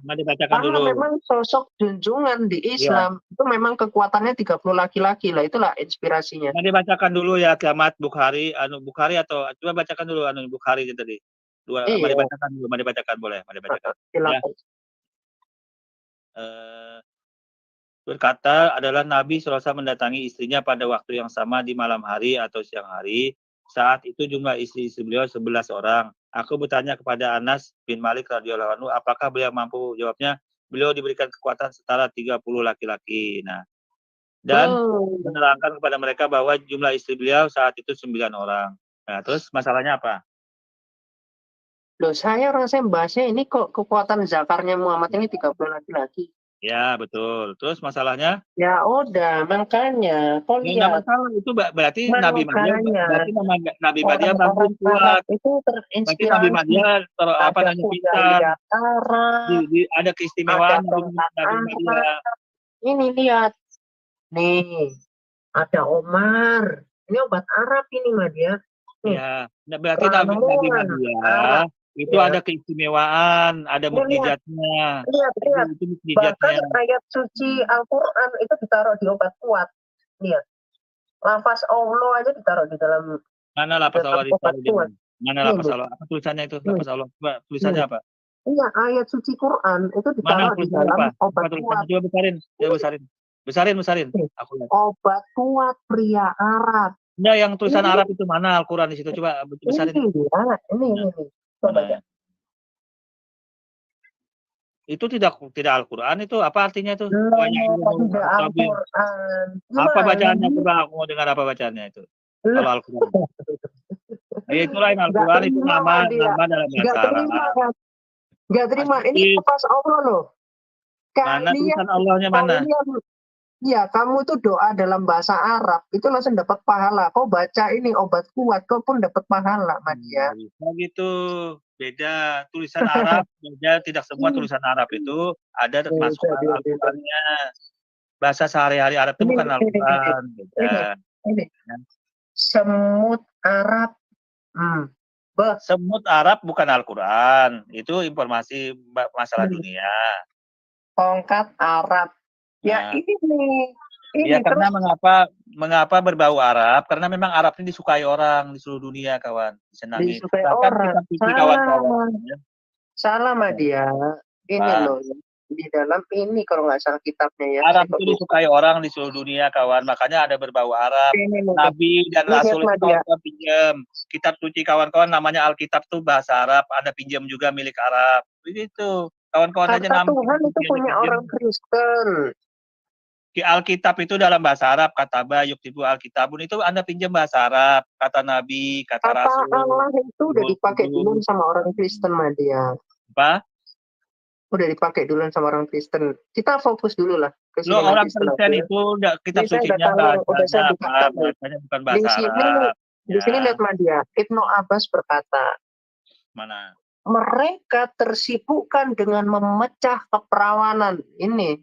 Karena memang sosok junjungan di Islam itu memang kekuatannya 30 laki-laki lah, itulah inspirasinya. Dibacakan dulu ya kiamat Bukhari, Bukhari atau coba bacakan dulu Bukhari tadi. Mari dibacakan boleh, mari dibacakan. Berkata adalah Nabi SAW mendatangi istrinya pada waktu yang sama di malam hari atau siang hari. Saat itu jumlah istri-istri beliau 11 orang. Aku bertanya kepada Anas bin Malik radhiyallahu anhu, apakah beliau mampu? Jawabnya, beliau diberikan kekuatan setara 30 laki-laki. Nah, dan menerangkan kepada mereka bahwa jumlah istri beliau saat itu 9 orang. Nah, terus masalahnya apa? Loh, saya membahasnya ini kok kekuatan zakarnya Muhammad ini 30 laki-laki. Ya, betul. Terus masalahnya? Ya udah, makanya. Nggak masalah, itu berarti Nabi Madia bangun kuat. Itu terinspirasi. Berarti Nabi Madia pintar. Ada keistimewaan Nabi Madia. Ini lihat. Nih, ada Omar. Ini obat Arab ini Madia. Ya, berarti Nabi Madia itu ada keistimewaan, ada mukjizatnya. Lihat. Bahkan ayat suci Al-Quran itu ditaruh di obat kuat. Lihat. Lafaz Allah aja ditaruh di dalam. Mana lafaz Allah ditaruh di dalam? Mana lafaz Allah? Apa tulisannya itu? Lafaz Allah. Coba tulisannya apa? Iya, ayat suci Quran itu ditaruh di dalam obat kuat. Coba besarin. Aku lihat. Obat kuat pria Arab. Nah, yang tulisan Arab itu mana Al-Quran di situ? Coba besarin. Ini. Coba ya. Itu tidak Al-Qur'an itu, apa artinya itu? Tidak Al-Quran. Apa Gimana bacaannya? nih? Coba aku mau dengar apa bacaannya itu. Lah, Kalau Al-Quran. Ya, itu lain nggak Al-Quran itu terima nama dia. dalam Nggak bahasa terima Arab. kan? Nggak terima. Ini Pasti. pas Allah loh. Mana tulisan Allahnya mana? Iya, kamu tuh doa dalam bahasa Arab itu langsung dapat pahala. Kau baca ini obat kuat, kau pun dapat pahala, Madia. Bisa gitu. Beda tulisan Arab, beda, tidak semua tulisan Arab itu ada termasuk Al-Qur'annya. Bahasa sehari-hari Arab itu bukan Al-Qur'an. Beda. Ini. Semut Arab. Semut Arab bukan Al-Qur'an. Itu informasi masalah dunia. Tongkat Arab. Ya, Nah, ini ya karena terus, mengapa berbau Arab? Karena memang Arab ini disukai orang di seluruh dunia, kawan. Disenangi. disukai Bahkan orang. kitab suci kawan-kawan. Ya. Salah, Madia. Ini loh. Di dalam ini kalau nggak salah kitabnya ya. Arab itu disukai orang di seluruh dunia, kawan. Makanya ada berbau Arab. Ini, Nabi dan Rasul itu kawan-kawan pinjam. Kitab suci kawan-kawan namanya Alkitab tuh bahasa Arab. Ada pinjam juga milik Arab. Begitu. Kawan-kawan aja kata namanya. Tuhan itu punya orang Kristen. Alkitab itu dalam bahasa Arab, kata yuktibu Alkitabun itu Anda pinjam bahasa Arab, kata Nabi, kata Rasul. Allah itu udah dipakai dulu sama orang Kristen, Madia. Apa? Udah dipakai dulu sama orang Kristen. Kita fokus dulu lah. Lo orang Kristen itu kitab sucinya bahasanya apa? Bahasanya bukan bahasa Arab. Di sini lihat Madia, Ibnu Abbas berkata, mana? Mereka tersibukkan dengan memecah keperawanan. Ini.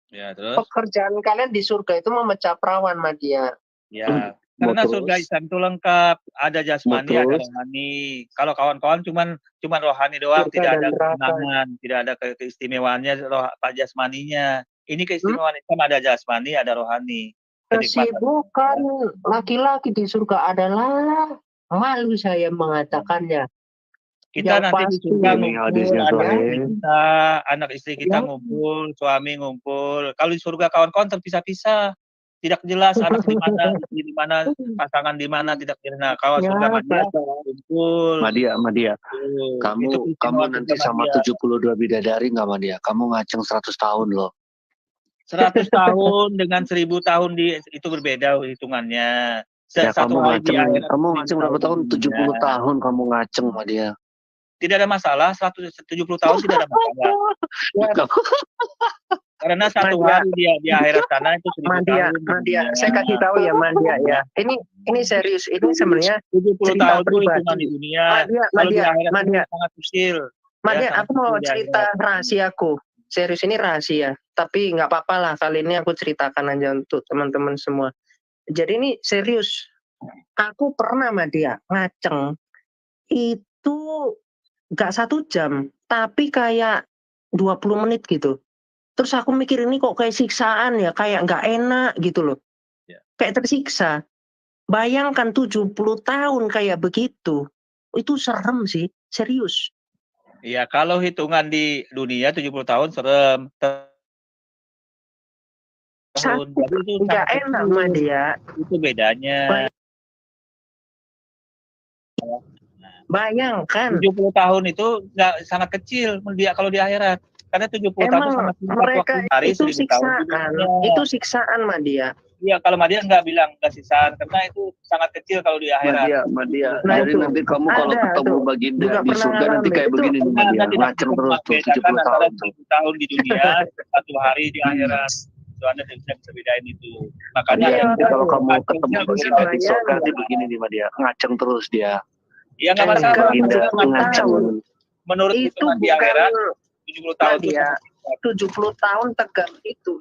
Ya, terus? Pekerjaan kalian di surga itu memecah perawan, Madia. Ya, karena surga Islam itu lengkap, ada jasmani, ada rohani. Kalau kawan-kawan cuman rohani doang, tidak ada kesenangan, tidak ada keistimewaannya Pak jasmaninya. Ini keistimewaan Islam ada jasmani, ada rohani. Kesibukan laki-laki di surga adalah, malu saya mengatakannya. Kita nanti di surga ngumpul, anak istri kita ngumpul, suami ngumpul. Kalau di surga kawan-kawan terpisah-pisah, tidak jelas anak di mana, istri di mana, pasangan di mana, tidak jelas. Nah, kawan surga Madia ngumpul. Madia. Kamu nanti sama 72 bidadari nggak, Madia? Kamu ngaceng 100 tahun loh. 100 tahun dengan 1000 tahun itu berbeda hitungannya. Ya, kamu ngaceng berapa tahun? 70 tahun kamu ngaceng, Madia. Tidak ada masalah, 170 tahun tidak ada masalah. Karena satu hari dia di akhirat sana itu 1000 tahun. Madia, saya kasih tahu ya, Madia ya. Ini serius, ini sebenarnya 70 tahun itu hitungan di dunia. Madia, sangat kecil. Madia, aku mau cerita rahasiaku. Serius, ini rahasia. Tapi nggak apa-apa lah, kali ini aku ceritakan aja untuk teman-teman semua. Jadi ini serius. Aku pernah, Madia, ngaceng. Itu nggak 1 jam, tapi kayak 20 menit gitu. Terus aku mikir ini kok kayak siksaan ya, kayak nggak enak gitu loh. Ya. Kayak tersiksa. Bayangkan 70 tahun kayak begitu. Itu serem sih, serius. Iya, kalau hitungan di dunia 70 tahun serem. Nggak enak, Madia. Itu bedanya. Bayangkan 70 tahun itu sangat kecil kalau di akhirat. Karena 70 tahun sangat singkat mereka waktu hari, itu siksaan. Itu siksaan, Madia. Iya, kalau Madia nggak bilang nggak siksaan karena itu sangat kecil kalau di akhirat. Madia. Jadi nanti kamu kalau ketemu baginda di surga nanti kayak begini nih, Madia. Ngaceng terus tuh 70 tahun. 70 tahun di dunia, 1 hari di akhirat. Itu Anda bisa bedain itu. Makanya kalau kamu ketemu baginda di surga nanti begini nih, Madia. Ngaceng terus dia. Iya, nggak masalah. Menurut itu di akhirat 70 tahun dia 70 tahun tegang itu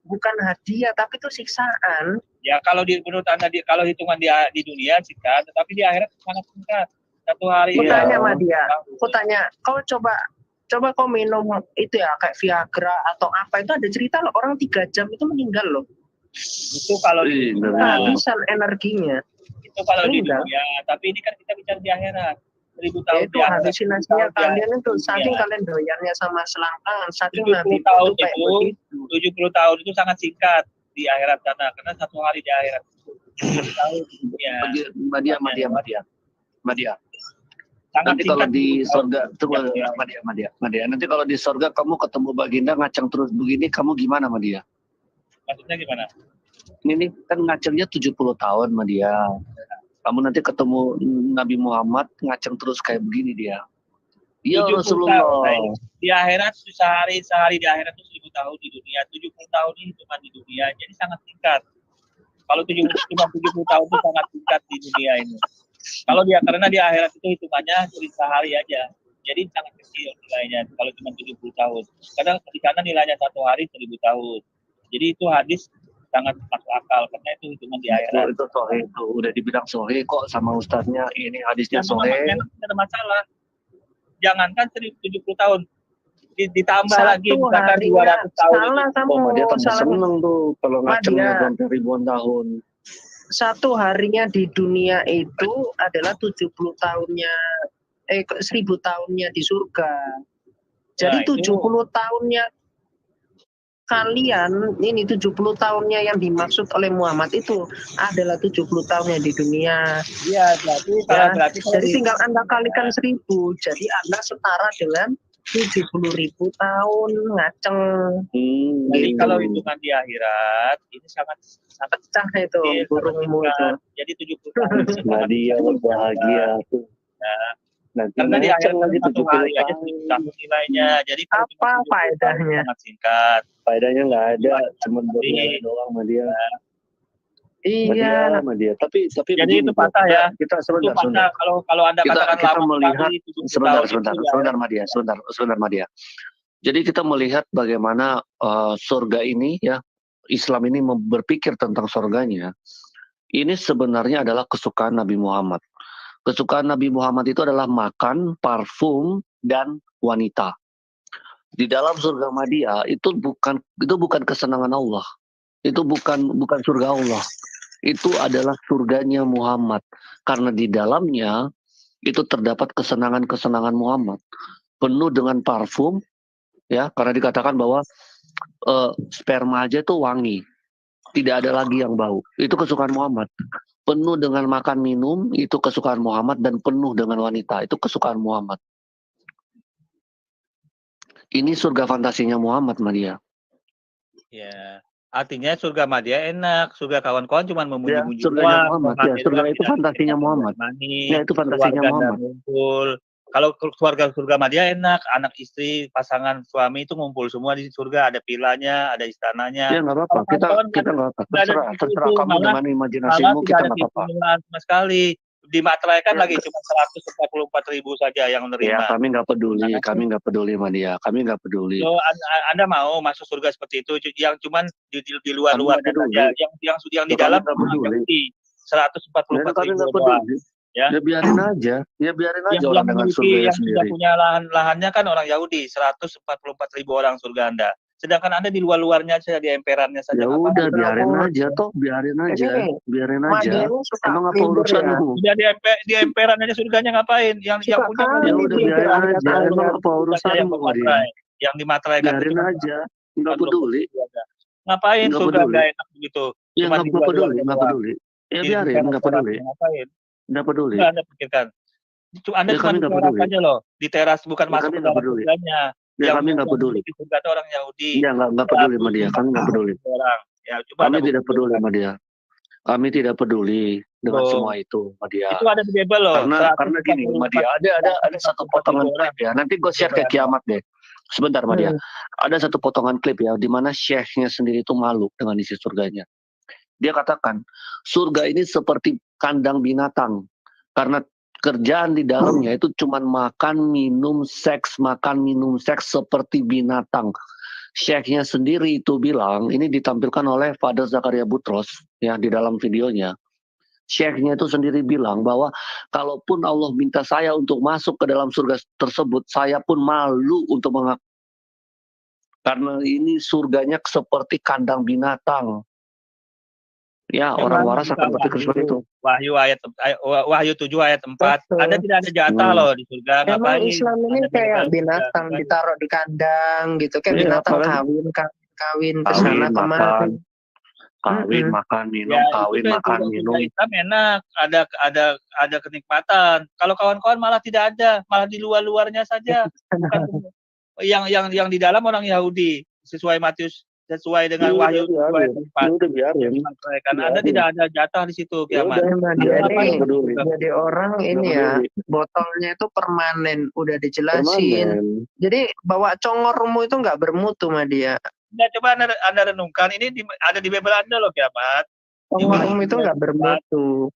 bukan hadiah tapi itu siksaan. Ya kalau menurut Anda kalau hitungan di dunia siksaan, tetapi di akhirat sangat singkat. 1 hari. Aku tanya sama dia. Aku tanya, kau coba kau minum itu ya kayak Viagra atau apa, itu ada cerita loh orang 3 jam itu meninggal loh. Itu kalau kehabisan energinya. Itu kalau di dunia, tapi ini kan kita bicara di akhirat. 1000 tahun itu halusinasinya kalian itu saking kalian doyannya sama selangkangan, saking 70 tahun itu 70 tahun itu sangat singkat di akhirat sana karena 1 hari di akhirat. 70 tahun ya. Madia. Nanti kalau singkat di 10 tahun. surga, tunggu, Ya. Madia. Nanti kalau di surga kamu ketemu baginda ngaceng terus begini, kamu gimana Madia? Maksudnya gimana? Ini kan ngacengnya 70 tahun Madia. Kamu nanti ketemu Nabi Muhammad ngaceng terus kayak begini dia. Ya 70 Rasulullah. tahun. Di akhirat sehari di akhirat itu 1000 tahun di dunia. 70 tahun ini cuma di dunia. Jadi sangat singkat. Kalau cuma 70 tahun itu sangat singkat di dunia ini. Kalau karena di akhirat itu hitungannya sehari aja. Jadi sangat kecil nilainya kalau cuma 70 tahun. Kadang di sana nilainya 1 hari 1000 tahun. Jadi itu hadis sangat masuk akal karena itu hitungan di akhirat. Itu sahih itu udah dibilang sahih kok sama ustadznya, ini hadisnya sahih. Memang tidak ada masalah. Jangankan 70 tahun, ditambah Satu lagi misalkan harinya 200 tahun. salah kamu, Dia tambah salah. seneng tuh kalau ngacengnya Madia. sampai ribuan tahun. Satu harinya di dunia itu adalah 70 tahunnya 1000 tahunnya di surga. Jadi Nah, itu 70 tahunnya kalian, ini 70 tahunnya yang dimaksud oleh Muhammad itu adalah 70 tahunnya di dunia. iya berarti Ya, berarti kalau jadi tinggal Anda kalikan 1000. Jadi Anda setara dengan 70.000 tahun ngaceng. jadi gitu. kalau hitungan di akhirat ini sangat Pecah itu kecil, burungmu sangat itu. singkat. Jadi 70 tahun itu sangat Nadia berbahagia tuh. Nah, Nanti karena di akhirat ngaceng lagi itu 1 hari 70 aja 1000 tahun nilainya. Jadi kalau cuma Apa 70 tahun faedahnya? sangat singkat. faedahnya nggak ada, cuma buat Jadi, nilai doang sama dia. Iya. Sama dia. Tapi jadi begini, itu patah ya. kita Itu sebentar. patah kalau Anda katakan Kita lama melihat sekali 70 tahun itu ya. sebentar Madia. Jadi kita melihat bagaimana surga ini ya, Islam ini berpikir tentang surganya. Ini sebenarnya adalah kesukaan Nabi Muhammad. Kesukaan Nabi Muhammad itu adalah makan, parfum, dan wanita. Di dalam surga Madia itu bukan kesenangan Allah. Itu bukan surga Allah. Itu adalah surganya Muhammad. Karena di dalamnya itu terdapat kesenangan-kesenangan Muhammad. Penuh dengan parfum, ya, karena dikatakan bahwa sperma aja itu wangi. Tidak ada lagi yang bau. Itu kesukaan Muhammad. Penuh dengan makan minum, itu kesukaan Muhammad. Dan penuh dengan wanita, itu kesukaan Muhammad. Ini surga fantasinya Muhammad, Madia. Ya, artinya surga Madia enak, surga kawan-kawan cuma memuji-muji surganya Muhammad. Ya, surga itu fantasinya Muhammad. Ya, itu fantasinya Muhammad. Ngumpul. Kalau keluarga surga Madia enak, anak istri, pasangan suami itu ngumpul semua di surga, ada vilanya, ada istananya. Ya nggak apa-apa, kita nggak apa-apa. Terserah kamu dengan imajinasimu, kita nggak apa-apa. Sama sekali. Dimateraikan lagi cuma 144.000 saja yang menerima. Ya, kami nggak peduli sama dia. Kami nggak peduli. So, Anda mau masuk surga seperti itu yang cuman di luar-luar saja, yang di dalam Yahudi 144.000 doang. Ya, biarin aja orang dengan surga yang sendiri. sudah punya lahannya kan orang Yahudi 144.000 orang surga Anda. Sedangkan Anda di luar-luarnya saja, di emperannya saja. Ya udah, biarin aja. Emang apa urusanmu? Sudah di emperan aja surganya ngapain? Yang punya ya udah biarin aja. Emang apa urusanmu dia? Yang dimateraikan biarin aja, nggak peduli. Ngapain surga nggak enak begitu? Ya nggak peduli. Ya biarin, nggak peduli. Ngapain? Nggak peduli. Nggak Anda pikirkan. Anda cuma di teras aja loh, di teras bukan masuk ke dalam surganya. Ya kami nggak peduli. Di surga ada orang Yahudi. Ya nggak peduli sama dia. Kami nggak peduli. Ya, kami tidak peduli sama dia. Kami tidak peduli dengan semua itu sama dia. Itu ada di Bible loh. Karena gini sama dia. Ada satu potongan klip ya. Nanti gue share ke kiamat deh. Sebentar sama dia. Ada satu potongan klip ya, di mana syekhnya sendiri itu malu dengan isi surganya. Dia katakan, surga ini seperti kandang binatang. Karena kerjaan di dalamnya itu cuma makan, minum, seks seperti binatang. Syekhnya sendiri itu bilang, ini ditampilkan oleh Father Zakaria Butros ya di dalam videonya. Syekhnya itu sendiri bilang bahwa kalaupun Allah minta saya untuk masuk ke dalam surga tersebut, saya pun malu untuk mengaku. Karena ini surganya seperti kandang binatang. Ya, orang waras akan berpikir seperti itu. Wahyu 7 ayat 4. Anda tidak ada jatah loh di surga. Emang Islam ini kayak binatang ditaruh di kandang gitu, kayak binatang kawin ke sana kemari. kawin, makan, minum, Ya, kawin, itu makan, surga minum. Islam enak, ada kenikmatan. Kalau kawan-kawan malah tidak ada, malah di luar-luarnya saja. Bukan yang di dalam orang Yahudi sesuai Matius, sesuai dengan Ya Wahyu udah 7 ayat biarin, 4 ya udah biarin, yang disampaikan. Anda biarin. tidak ada jatah di situ, Ya kiamat. udah, Emang Anda jadi ngapain nggak peduli. jadi orang Nggak ini ya, peduli. botolnya itu permanen, udah dijelasin. Permanen. Jadi bawa congormu itu nggak bermutu sama dia. Nah, coba anda renungkan, ini ada di Bible Anda loh, kiamat. Di Congormu itu nggak bermutu.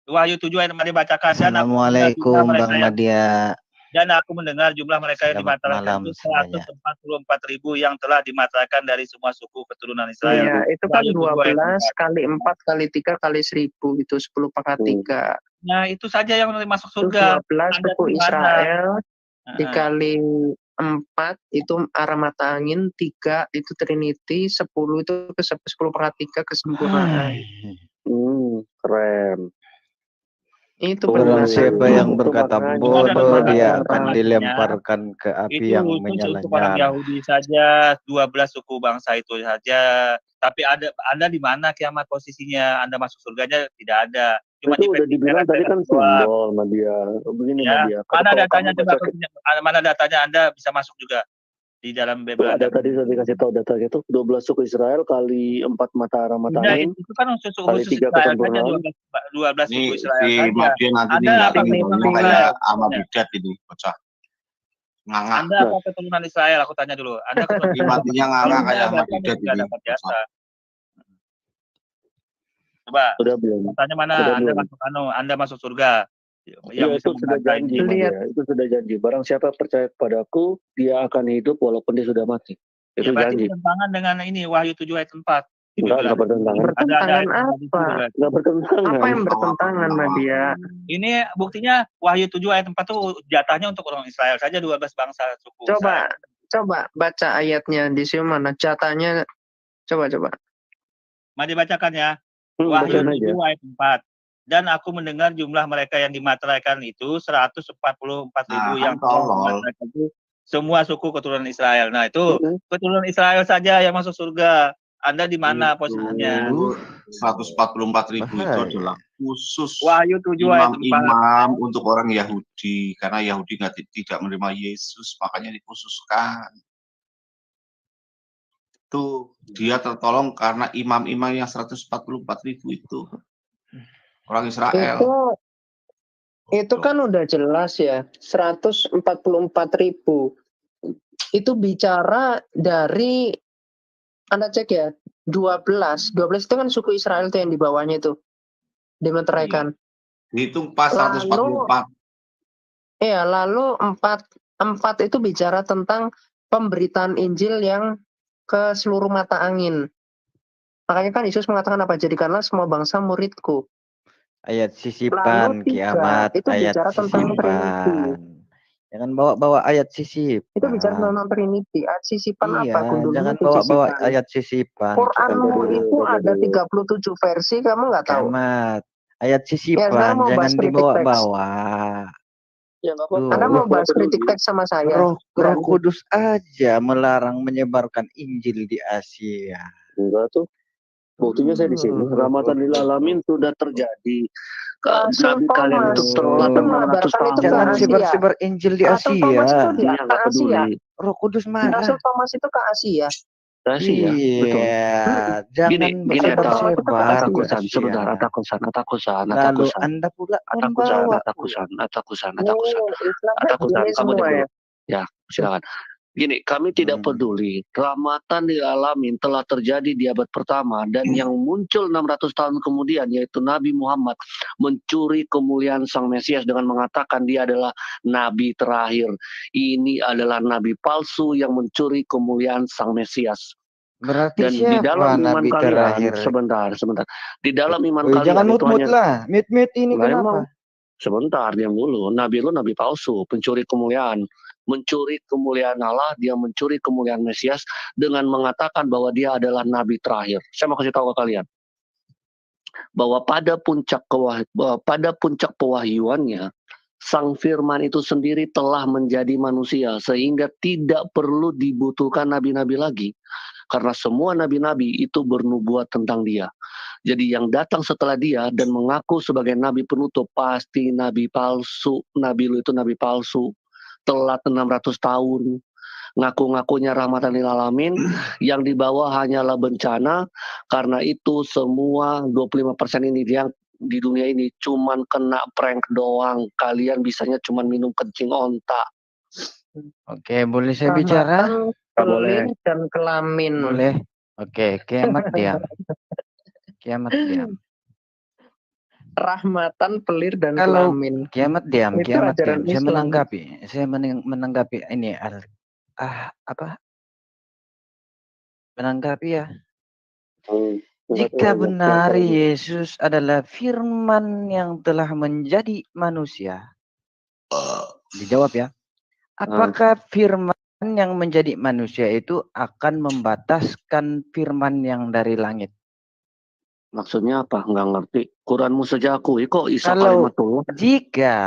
Wahyu 7 ayat 4 dibacakan. Assalamualaikum Bang Madia. Dan aku mendengar jumlah mereka yang Selamat dimateraikan malam itu semuanya. 144.000 yang telah dimateraikan dari semua suku keturunan Israel. Iya, itu kan Wahyu 7 ayat 12 kali 4 kali 3 kali 1000 itu 10 pangkat 3. Nah, itu saja yang masuk Itu surga. 12 Anda suku di mana? Israel Heeh. dikali 4 itu arah mata angin, 3 itu Trinity, 10 itu ke 10 pangkat 3 kesempurnaan. Keren. Itu Barang penjelasan. siapa yang Itu berkata makanya bodoh, ada dia orang akan artinya, dilemparkan ke api itu yang khusus untuk orang menyala-nyala. Yahudi saja, 12 suku bangsa itu saja. Tapi Anda di mana kiamat posisinya? Anda masuk surganya tidak ada. Cuma Itu udah dibilang tadi kan simbol sama dia. Begini ya. dia. Mana Kalau datanya kamu coba baca, mana datanya Anda bisa masuk juga di dalam Bible ada Anda. tadi saya dikasih tahu data itu 12 suku Israel kali 4 mata arah mata Nah, angin itu kan khusus kali 3 Israel saja, kesempurnaan. 12 suku Ini Israel si saja. Madian nanti Anda ninggalin apa ngomong keturunan kayak Israel? sama bidat ini bocah nganga. Anda apa keturunan Israel? Aku tanya dulu. Anda keturunan Ini matinya nganga kayak sama bidat tidak ini. dapat jasa. Coba Sudah belum? tanya mana? Sudah Anda belum? masuk Anda masuk surga. Ya itu sudah janji sama Lihat. dia. Itu sudah janji. Barang siapa percaya kepadaku, dia akan hidup walaupun dia sudah mati. Itu Ya, berarti janji. bertentangan dengan ini Wahyu 7 ayat 4. Enggak bertentangan. Bertentangan apa? Enggak bertentangan. Apa yang bertentangan sama dia? Ini buktinya Wahyu 7 ayat 4 itu jatahnya untuk orang Israel saja, 12 bangsa suku. Coba baca ayatnya di sini mana jatahnya. Coba. Mari bacakan ya. Wahyu Wahyu 7 ayat 4. Dan aku mendengar jumlah mereka yang dimateraikan itu 144.000 yang dimateraikan itu semua suku keturunan Israel. Nah, itu keturunan Israel saja yang masuk surga. Anda di mana posisinya? 144.000 itu adalah khusus Wahyu 7 ayat 4. imam untuk orang Yahudi, karena Yahudi tidak menerima Yesus, makanya dikhususkan. Itu dia tertolong karena imam-imam yang 144.000 itu orang Israel. Itu kan udah jelas ya, 144.000. Itu bicara dari, Anda cek ya, 12 itu kan suku Israel itu yang di bawahnya itu dimeteraikan. Dihitung pas 144. Iya, lalu 4 itu bicara tentang pemberitaan Injil yang ke seluruh mata angin. Makanya kan Yesus mengatakan apa? Jadikanlah semua bangsa muridku. Ayat sisipan kiamat, itu ayat bicara tentang sisipan. Jangan bawa-bawa ayat sisipan. Itu bicara tentang Trinity. Ayat sisipan iya, apa? Gundulnya jangan itu bawa-bawa sisipan. ayat sisipan. Quranmu itu ada 37 versi, kamu nggak tahu? Kiamat. Ayat Ya, sisipan, sekarang mau jangan bahas kritik dibawa-bawa. Ya, nggak apa-apa. Anda mau bahas kritik teks sama saya? Roh Kudus aja melarang menyebarkan Injil di Asia. Enggak tuh. Buktinya saya di sini. Rahmatan lil alamin sudah terjadi. Nabi kalian itu telah 600 tahun. Jangan sebar-sebar Injil di Rasul Thomas Asia. itu di Asia. Roh Kudus mana? Rasul Thomas itu ke Asia. Asia, betul. Jangan Gini sebar-sebar. atakusan. Lalu Anda pula membawa. Atakusan. Islam semua ya. Ya, silakan. Gini, kami tidak peduli. Rahmatan lil alamin telah terjadi di abad pertama dan yang muncul 600 tahun kemudian yaitu Nabi Muhammad mencuri kemuliaan Sang Mesias dengan mengatakan dia adalah nabi terakhir. Ini adalah nabi palsu yang mencuri kemuliaan Sang Mesias. Berarti Dan di dalam iman nabi kalian, terakhir? Sebentar. Di dalam iman kalian Jangan itu mut-mut lah. Mute ini Nah, kenapa? emang. Sebentar, diam dulu. Nabi lu nabi palsu, pencuri kemuliaan. Mencuri kemuliaan Allah, dia mencuri kemuliaan Mesias dengan mengatakan bahwa dia adalah nabi terakhir. Saya mau kasih tahu ke kalian bahwa pada puncak pewahyuannya, Sang Firman itu sendiri telah menjadi manusia sehingga tidak perlu dibutuhkan nabi-nabi lagi. Karena semua nabi-nabi itu bernubuat tentang dia. Jadi yang datang setelah dia dan mengaku sebagai nabi penutup pasti nabi palsu. Nabi lu itu nabi palsu. Telat 600 tahun. Ngaku-ngakunya rahmatan lil alamin, yang dibawa hanyalah bencana. Karena itu semua 25% ini yang di dunia ini cuman kena prank doang. Kalian bisanya cuman minum kencing onta. Oke, boleh saya bicara? Boleh. Pelir dan kelamin. Boleh. Oke, kiamat diam. Kiamat diam. Rahmatan, pelir dan Kalau kelamin. kiamat diam, Itu kiamat ajaran diam. Saya Islam. menanggapi ini menanggapi ya. Jika benar Yesus adalah firman yang telah menjadi manusia. Dijawab ya. Apakah firman yang menjadi manusia itu akan membataskan firman yang dari langit? Maksudnya apa? Nggak ngerti. Quranmu saja akui kok Isa Kalau kalimatullah. jika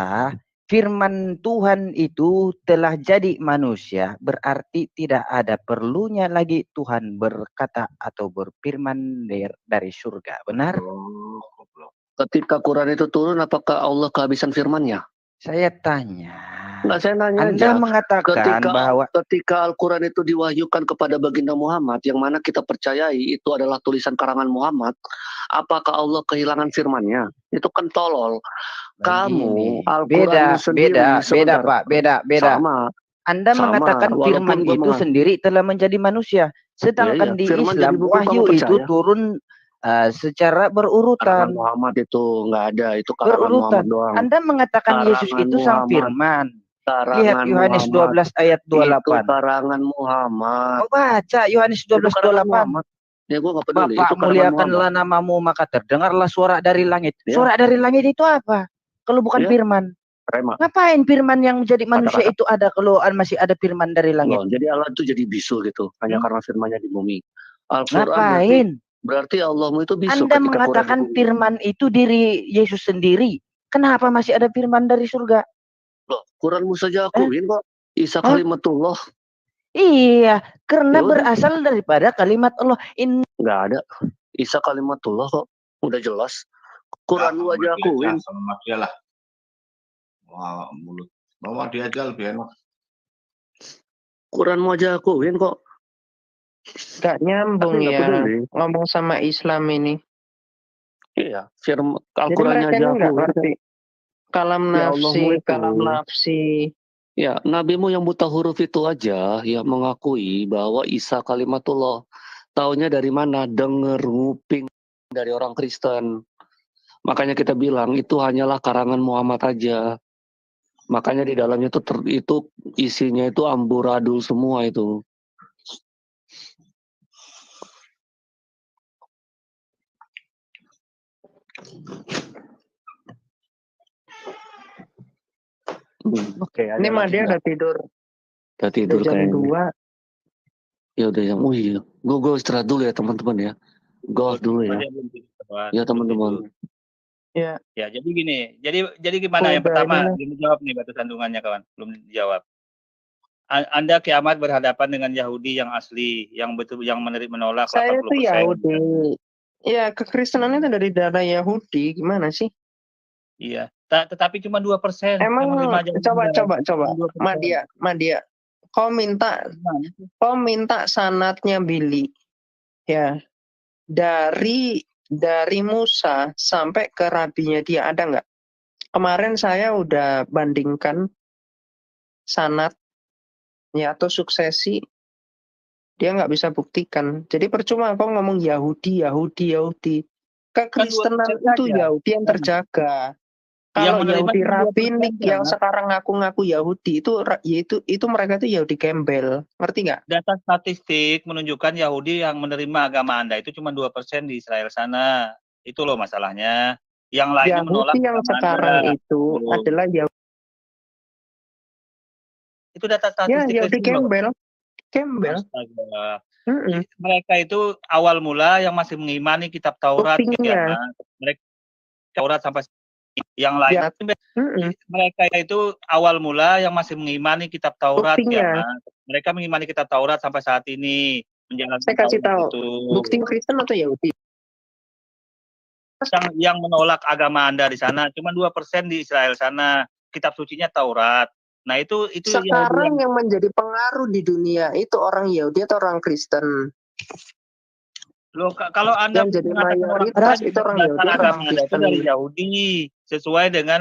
firman Tuhan itu telah jadi manusia, berarti tidak ada perlunya lagi Tuhan berkata atau berfirman dari surga. Benar? Ketika Quran itu turun, apakah Allah kehabisan firman-Nya? Saya tanya. Nggak, saya nanya Anda aja. mengatakan bahwa Ketika Al-Quran itu diwahyukan kepada baginda Muhammad, yang mana kita percayai itu adalah tulisan karangan Muhammad, apakah Allah kehilangan firman-Nya? Itu kan tolol. Kamu, Al-Quranmu sendiri, beda Pak, beda. sama. Anda Sama, mengatakan walaupun firman gua itu sendiri telah menjadi manusia. Sedangkan Iya, di firman jadi Islam, buku, kamu wahyu itu percaya? turun secara Karangan berurutan. Muhammad itu nggak ada, itu karangan Muhammad doang. Anda mengatakan Yesus Karangan itu sang Muhammad. firman. Lihat Karangan Yohanes Muhammad. 12 ayat Itu 28. karangan Muhammad. Oh, baca Yohanes Itu 12 karangan 28. Muhammad. Ya gue nggak peduli. Bapak Itu karangan muliakanlah Muhammad. namamu maka terdengarlah suara dari langit. Ya. Suara dari langit itu apa? Kalau bukan Ya. firman. Rema. Ngapain firman yang menjadi manusia Kata-kata. itu ada kalau masih ada firman dari langit? Loh, jadi Allah itu jadi bisu gitu. Hanya karena firmannya di bumi. Al-Quran Ngapain? berarti Allahmu itu bisu Anda ketika mengatakan Quran di bumi. firman itu diri Yesus sendiri. Kenapa masih ada firman dari surga? Loh, Quranmu saja akuin kok. Isa Hah? kalimatullah. Iya, karena Ya udah. berasal daripada kalimat Allah. Nggak ada. Isa kalimatullah kok. Udah jelas. Quranmu aja akuin. Sama dia lah. Wah, mulut. Bawa dia aja lebih enak. Quranmu aja akuin kok. Gak nyambung Tapi nggak ya peduli. ngomong sama Islam ini. Iya, firman Jadi Al-Qurannya mereka aja ini nggak akuin. ngerti. Kalam Ya Allahmu nafsi, itu. kalam nafsi. Ya, nabimu yang buta huruf itu aja yang mengakui bahwa Isa kalimatullah. Taunya dari mana? Dengar nguping dari orang Kristen. Makanya kita bilang itu hanyalah karangan Muhammad aja. Makanya di dalamnya itu isinya itu amburadul semua itu. Oke, Ini Madia udah tidur. Udah tidur jam kayaknya. 2. Ya udah yang iya. Gue istirahat dulu ya teman-teman ya. Gue dulu ya. Ya teman-teman. Ya. Ya, jadi gini. Jadi gimana? Yang pertama, belum dijawab nih batu sandungannya kawan. Belum dijawab. Anda kiamat berhadapan dengan Yahudi yang asli, yang betul yang menolak 80%. Saya itu Yahudi. Ya, kekristenan itu dari darah Yahudi. Gimana sih? Iya. Tetapi cuma 2%. Emang coba. 2%. Madia. Kau minta sanatnya Billy. Ya. Dari Musa sampai ke rabinya dia ada nggak? Kemarin saya udah bandingkan sanat ya atau suksesi, dia nggak bisa buktikan. Jadi percuma kau ngomong Yahudi. Kekristenan itu Yahudi yang terjaga. Kalau Yahudi Rabinik yang sekarang ngaku-ngaku Yahudi itu mereka itu Yahudi gembel, ngerti nggak? Data statistik menunjukkan Yahudi yang menerima agama Anda itu cuma 2% di Israel sana. Itu loh masalahnya. Yang lainnya menolak Yahudi yang sekarang Anda. itu adalah Yahudi. Itu data statistik. Ya, Yahudi gembel. Mereka itu awal mula yang masih mengimani kitab Taurat. Mereka Taurat sampai yang lain. Mereka itu awal mula yang masih mengimani kitab Taurat. Mereka mengimani kitab Taurat sampai saat ini. menjalankan Saya kasih tahu. itu. Bukti Kristen atau Yahudi? Yang menolak agama Anda di sana cuma 2% di Israel sana. Kitab sucinya Taurat. Nah, itu Sekarang yang menjadi pengaruh di dunia itu orang Yahudi atau orang Kristen? Loh, kalau Anda Yang jadi mengatakan orang mayoritas Kristen, itu orang dasar Yahudi atau agama orang Anda itu Kristen? dari Yahudi sesuai dengan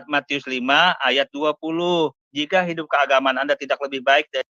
Matius 5 ayat 20. Jika hidup keagamaan Anda tidak lebih baik dari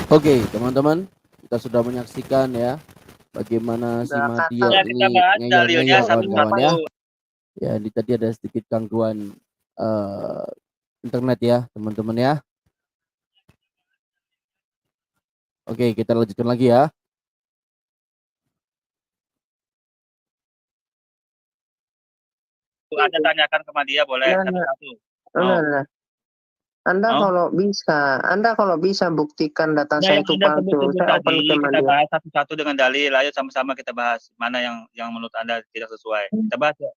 Oke, teman-teman, kita sudah menyaksikan ya bagaimana si Matius ya, ini kita bahas dalilnya ngeyel-ngeyel kawan-kawan ya. satu-satu. Ya, ini tadi ada sedikit gangguan internet ya, teman-teman ya. Oke, kita lanjutkan lagi ya. Anda tanyakan ke dia boleh satu-satu. Nah. Anda kalau bisa buktikan data saya itu palsu, saya open ke kita Madia. bahas satu-satu dengan dalil. Ayo sama-sama kita bahas mana yang menurut Anda tidak sesuai. Kita bahas ya.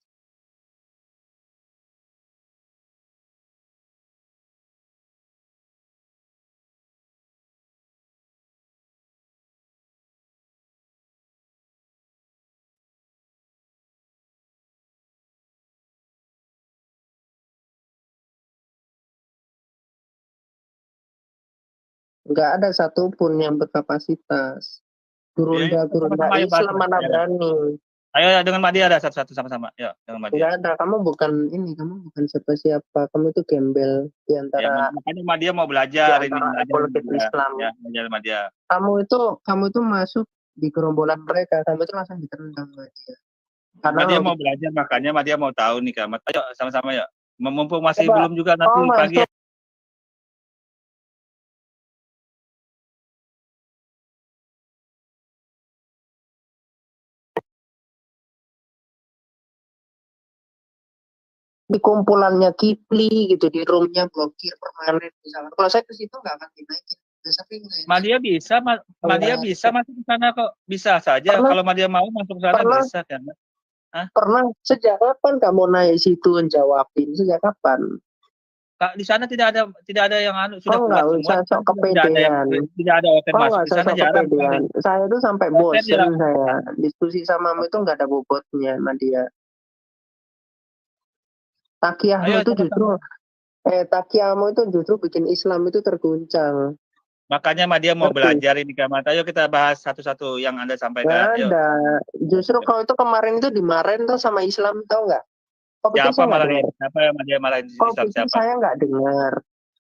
Nggak ada satupun yang berkapasitas. Gurunda sama-sama ayo bahas, Islam mana ya. berani. Ayo dengan Madia ada satu-satu sama-sama. Ya, dengan Madia. Nggak ada, kamu bukan siapa-siapa. Kamu itu gembel di antara. Ya, makanya Madia mau belajar ini, apologet Islam. Ya, belajar Madia. Kamu itu masuk di gerombolan mereka, kamu itu langsung ditendang Madia. Karena Madia mau belajar, makanya Madia mau tahu nih Kamat. Ayo sama-sama ya. Mumpung masih belum juga nanti pagi ya. Di kumpulannya Kipli gitu, di roomnya blokir permanen misalnya. Kalau saya ke situ nggak akan dinaikin. Madia bisa masuk ke sana kok, bisa saja. Kalau Madia mau masuk ke sana bisa kan? Pernah. Sejak kapan kamu naik situ jawabin? Sejak kapan? Di sana tidak ada yang sudah puas semua. Sok kepedean. Tidak ada open masuk di sana jarang. Saya itu sampai bosan saya diskusi samamu itu nggak ada bobotnya Madia. Takiahmu itu justru bikin Islam itu terguncang. Makanya Madia mau belajar ini Kamat. Ayo kita bahas satu-satu yang Anda sampaikan. Nggak ada. Justru kau itu kemarin itu dimarahin tuh sama Islam, tahu nggak? Siapa marahin? Siapa yang Madia marahin Islam siapa? Saya nggak dengar.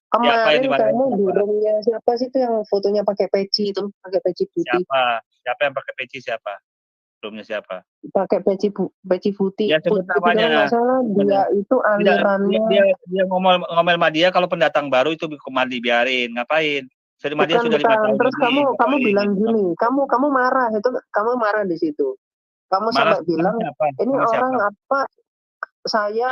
Kemarin kamu di roomnya siapa sih itu yang fotonya pakai peci itu, pakai peci putih? Siapa yang pakai peci siapa? Roomnya siapa? Pakai peci putih. Ya sebut namanya. Nggak salah dia itu alirannya. Dia ngomel Madia kalau pendatang baru itu dibiarin. Ngapain? Bukan. Terus kamu bilang gini, kamu marah itu, kamu marah di situ. Kamu sampai bilang ini orang apa?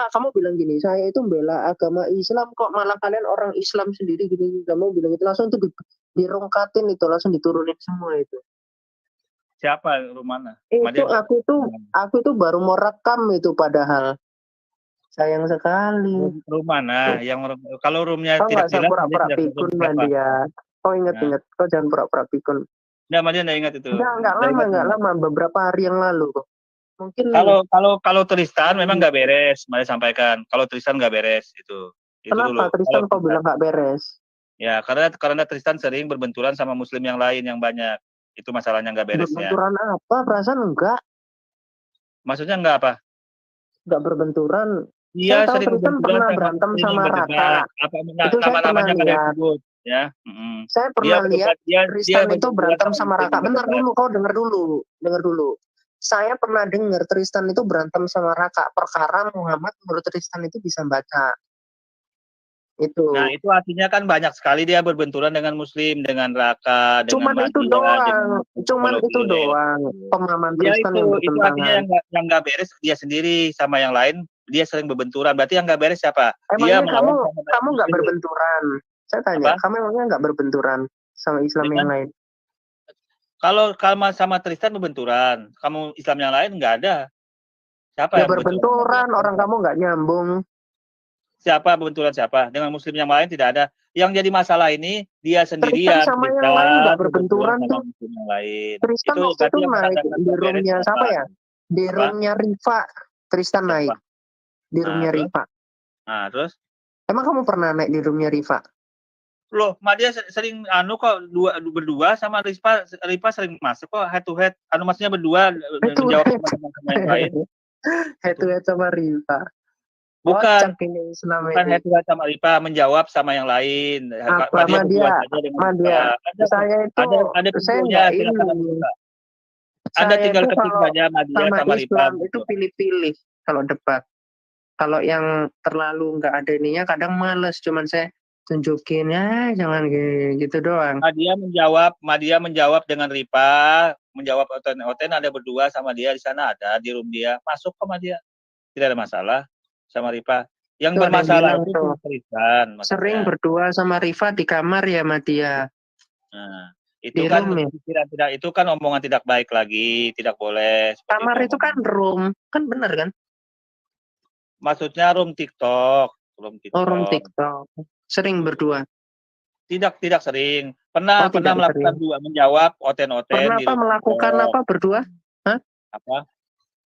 Kamu bilang gini, saya itu bela agama Islam kok malah kalian orang Islam sendiri gini. Kamu bilang itu langsung tuh dirongkatin itu, langsung diturunin semua itu. Siapa rumahnya? Itu aku tuh baru mau rekam itu padahal. Sayang sekali. Rumah yang kalau roomnya tidak jelas pura-pura pikun Madia. Kau ingat, kau jangan pura-pura pikun. Nggak, Madia nggak ingat itu. Nggak lama, beberapa hari yang lalu kok. Mungkin kalau Tristan memang nggak beres, Madia sampaikan. Kalau Tristan nggak beres itu. Kenapa Tristan kau bilang nggak beres? Ya karena Tristan sering berbenturan sama Muslim yang lain yang banyak. Itu masalahnya nggak beresnya. Berbenturan apa? Perasaan enggak. Maksudnya enggak apa? Enggak berbenturan. Dia Saya tahu sering Tristan berbenturan pernah sama berantem muslim sama yang Raka. berdebat. Apa Itu saya pernah nama-namanya nggak ada lihat. disebut ya. Saya Dia pernah lihat berdebat, dia Tristan itu berbenturan berantem sama sama muslim Raka. yang Bentar berdebat. dulu, kau dengar dulu. Saya pernah dengar Tristan itu berantem sama Raka perkara Muhammad menurut Tristan itu bisa baca. Itu. Nah, itu artinya kan banyak sekali dia berbenturan dengan muslim, dengan Raka, dengan Cuman itu Madya, doang. dengan Cuman itu psikologi. doang. Pemahaman Ya Tristan yang itu artinya bertentangan. yang nggak beres dia sendiri sama yang lain, dia sering berbenturan. Berarti yang nggak beres siapa? Dia Emangnya melawan sama kamu nggak muslim. berbenturan? Saya tanya, Apa? kamu emangnya nggak berbenturan sama Islam Dengan yang lain? kalau sama Tristan berbenturan, kamu Islam yang lain nggak ada. Siapa Ya yang berbenturan? berbenturan, orang kamu nggak nyambung. Siapa berbenturan siapa? Dengan muslim yang lain tidak ada. Yang jadi masalah ini dia Tristan sendirian. sama yang lain nggak berbenturan berbenturan sama tuh. muslim yang lain. Tristan Itu waktu berarti itu yang naik menandakan di nggak beres roomnya siapa? siapa ya? Di Apa? roomnya Rifa. Tristan Siapa? naik di roomnya terus? Rifa. Nah, terus? Emang kamu pernah naik di roomnya Rifa? Loh, Madya sering kok berdua sama Rifa sering masuk kok head to head. Maksudnya berdua menjawab teman-teman yang lain. Head to head sama Rifa. Bukan. Kocak ini Islam Bukan ini. head to head sama Rifa, menjawab sama yang lain. Apa Madya? Saya itu ada saya videonya, nggak silakan Anda ini. buka. Anda Saya tinggal itu ketik kalau saja Madya sama sama Rifa. Islam itu gitu. pilih-pilih kalau debat. Kalau yang terlalu nggak ada ininya kadang males. Cuman saya tunjukin ya jangan gitu doang. Madya menjawab dengan Rifa, menjawab oten ada berdua sama dia di sana, ada di room dia. Masuk ke Madya. Tidak ada masalah sama Rifa. Yang Tuh, bermasalah ada yang itu bilang tuh, Tristan. sering berdua sama Rifa di kamar ya Madya. Nah, Di itu kan room ya. tidak itu kan omongan tidak baik lagi, tidak boleh. Kamar itu kan room, kan bener kan? Maksudnya room TikTok. Oh, room TikTok. Sering berdua. Tidak sering. Pernah tidak melakukan sering. dua menjawab oten-oten Pernah di apa room melakukan TikTok. apa berdua? Hah?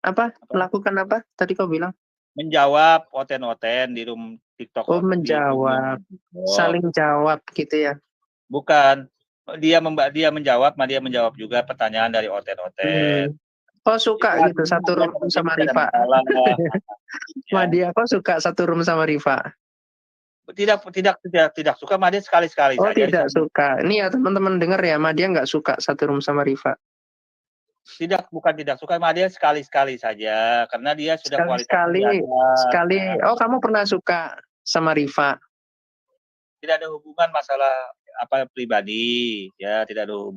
Apa? Melakukan apa? Tadi kau bilang? Menjawab oten-oten di room TikTok. Oh, menjawab. Saling jawab gitu ya. Bukan. Dia menjawab, dia menjawab juga pertanyaan dari oten-oten. Kau suka gitu satu room sama Rifa? Madya, kau suka satu room sama Rifa? Tidak suka. Madya sekali-sekali saja. Oh, tidak suka. Ini ya teman-teman dengar ya, Madya nggak suka satu room sama Rifa. Bukan tidak suka, Madya sekali-sekali saja karena dia sudah sekali. Oh, kamu pernah suka sama Rifa? Tidak ada hubungan masalah apa pribadi, ya tidak ada hubungan.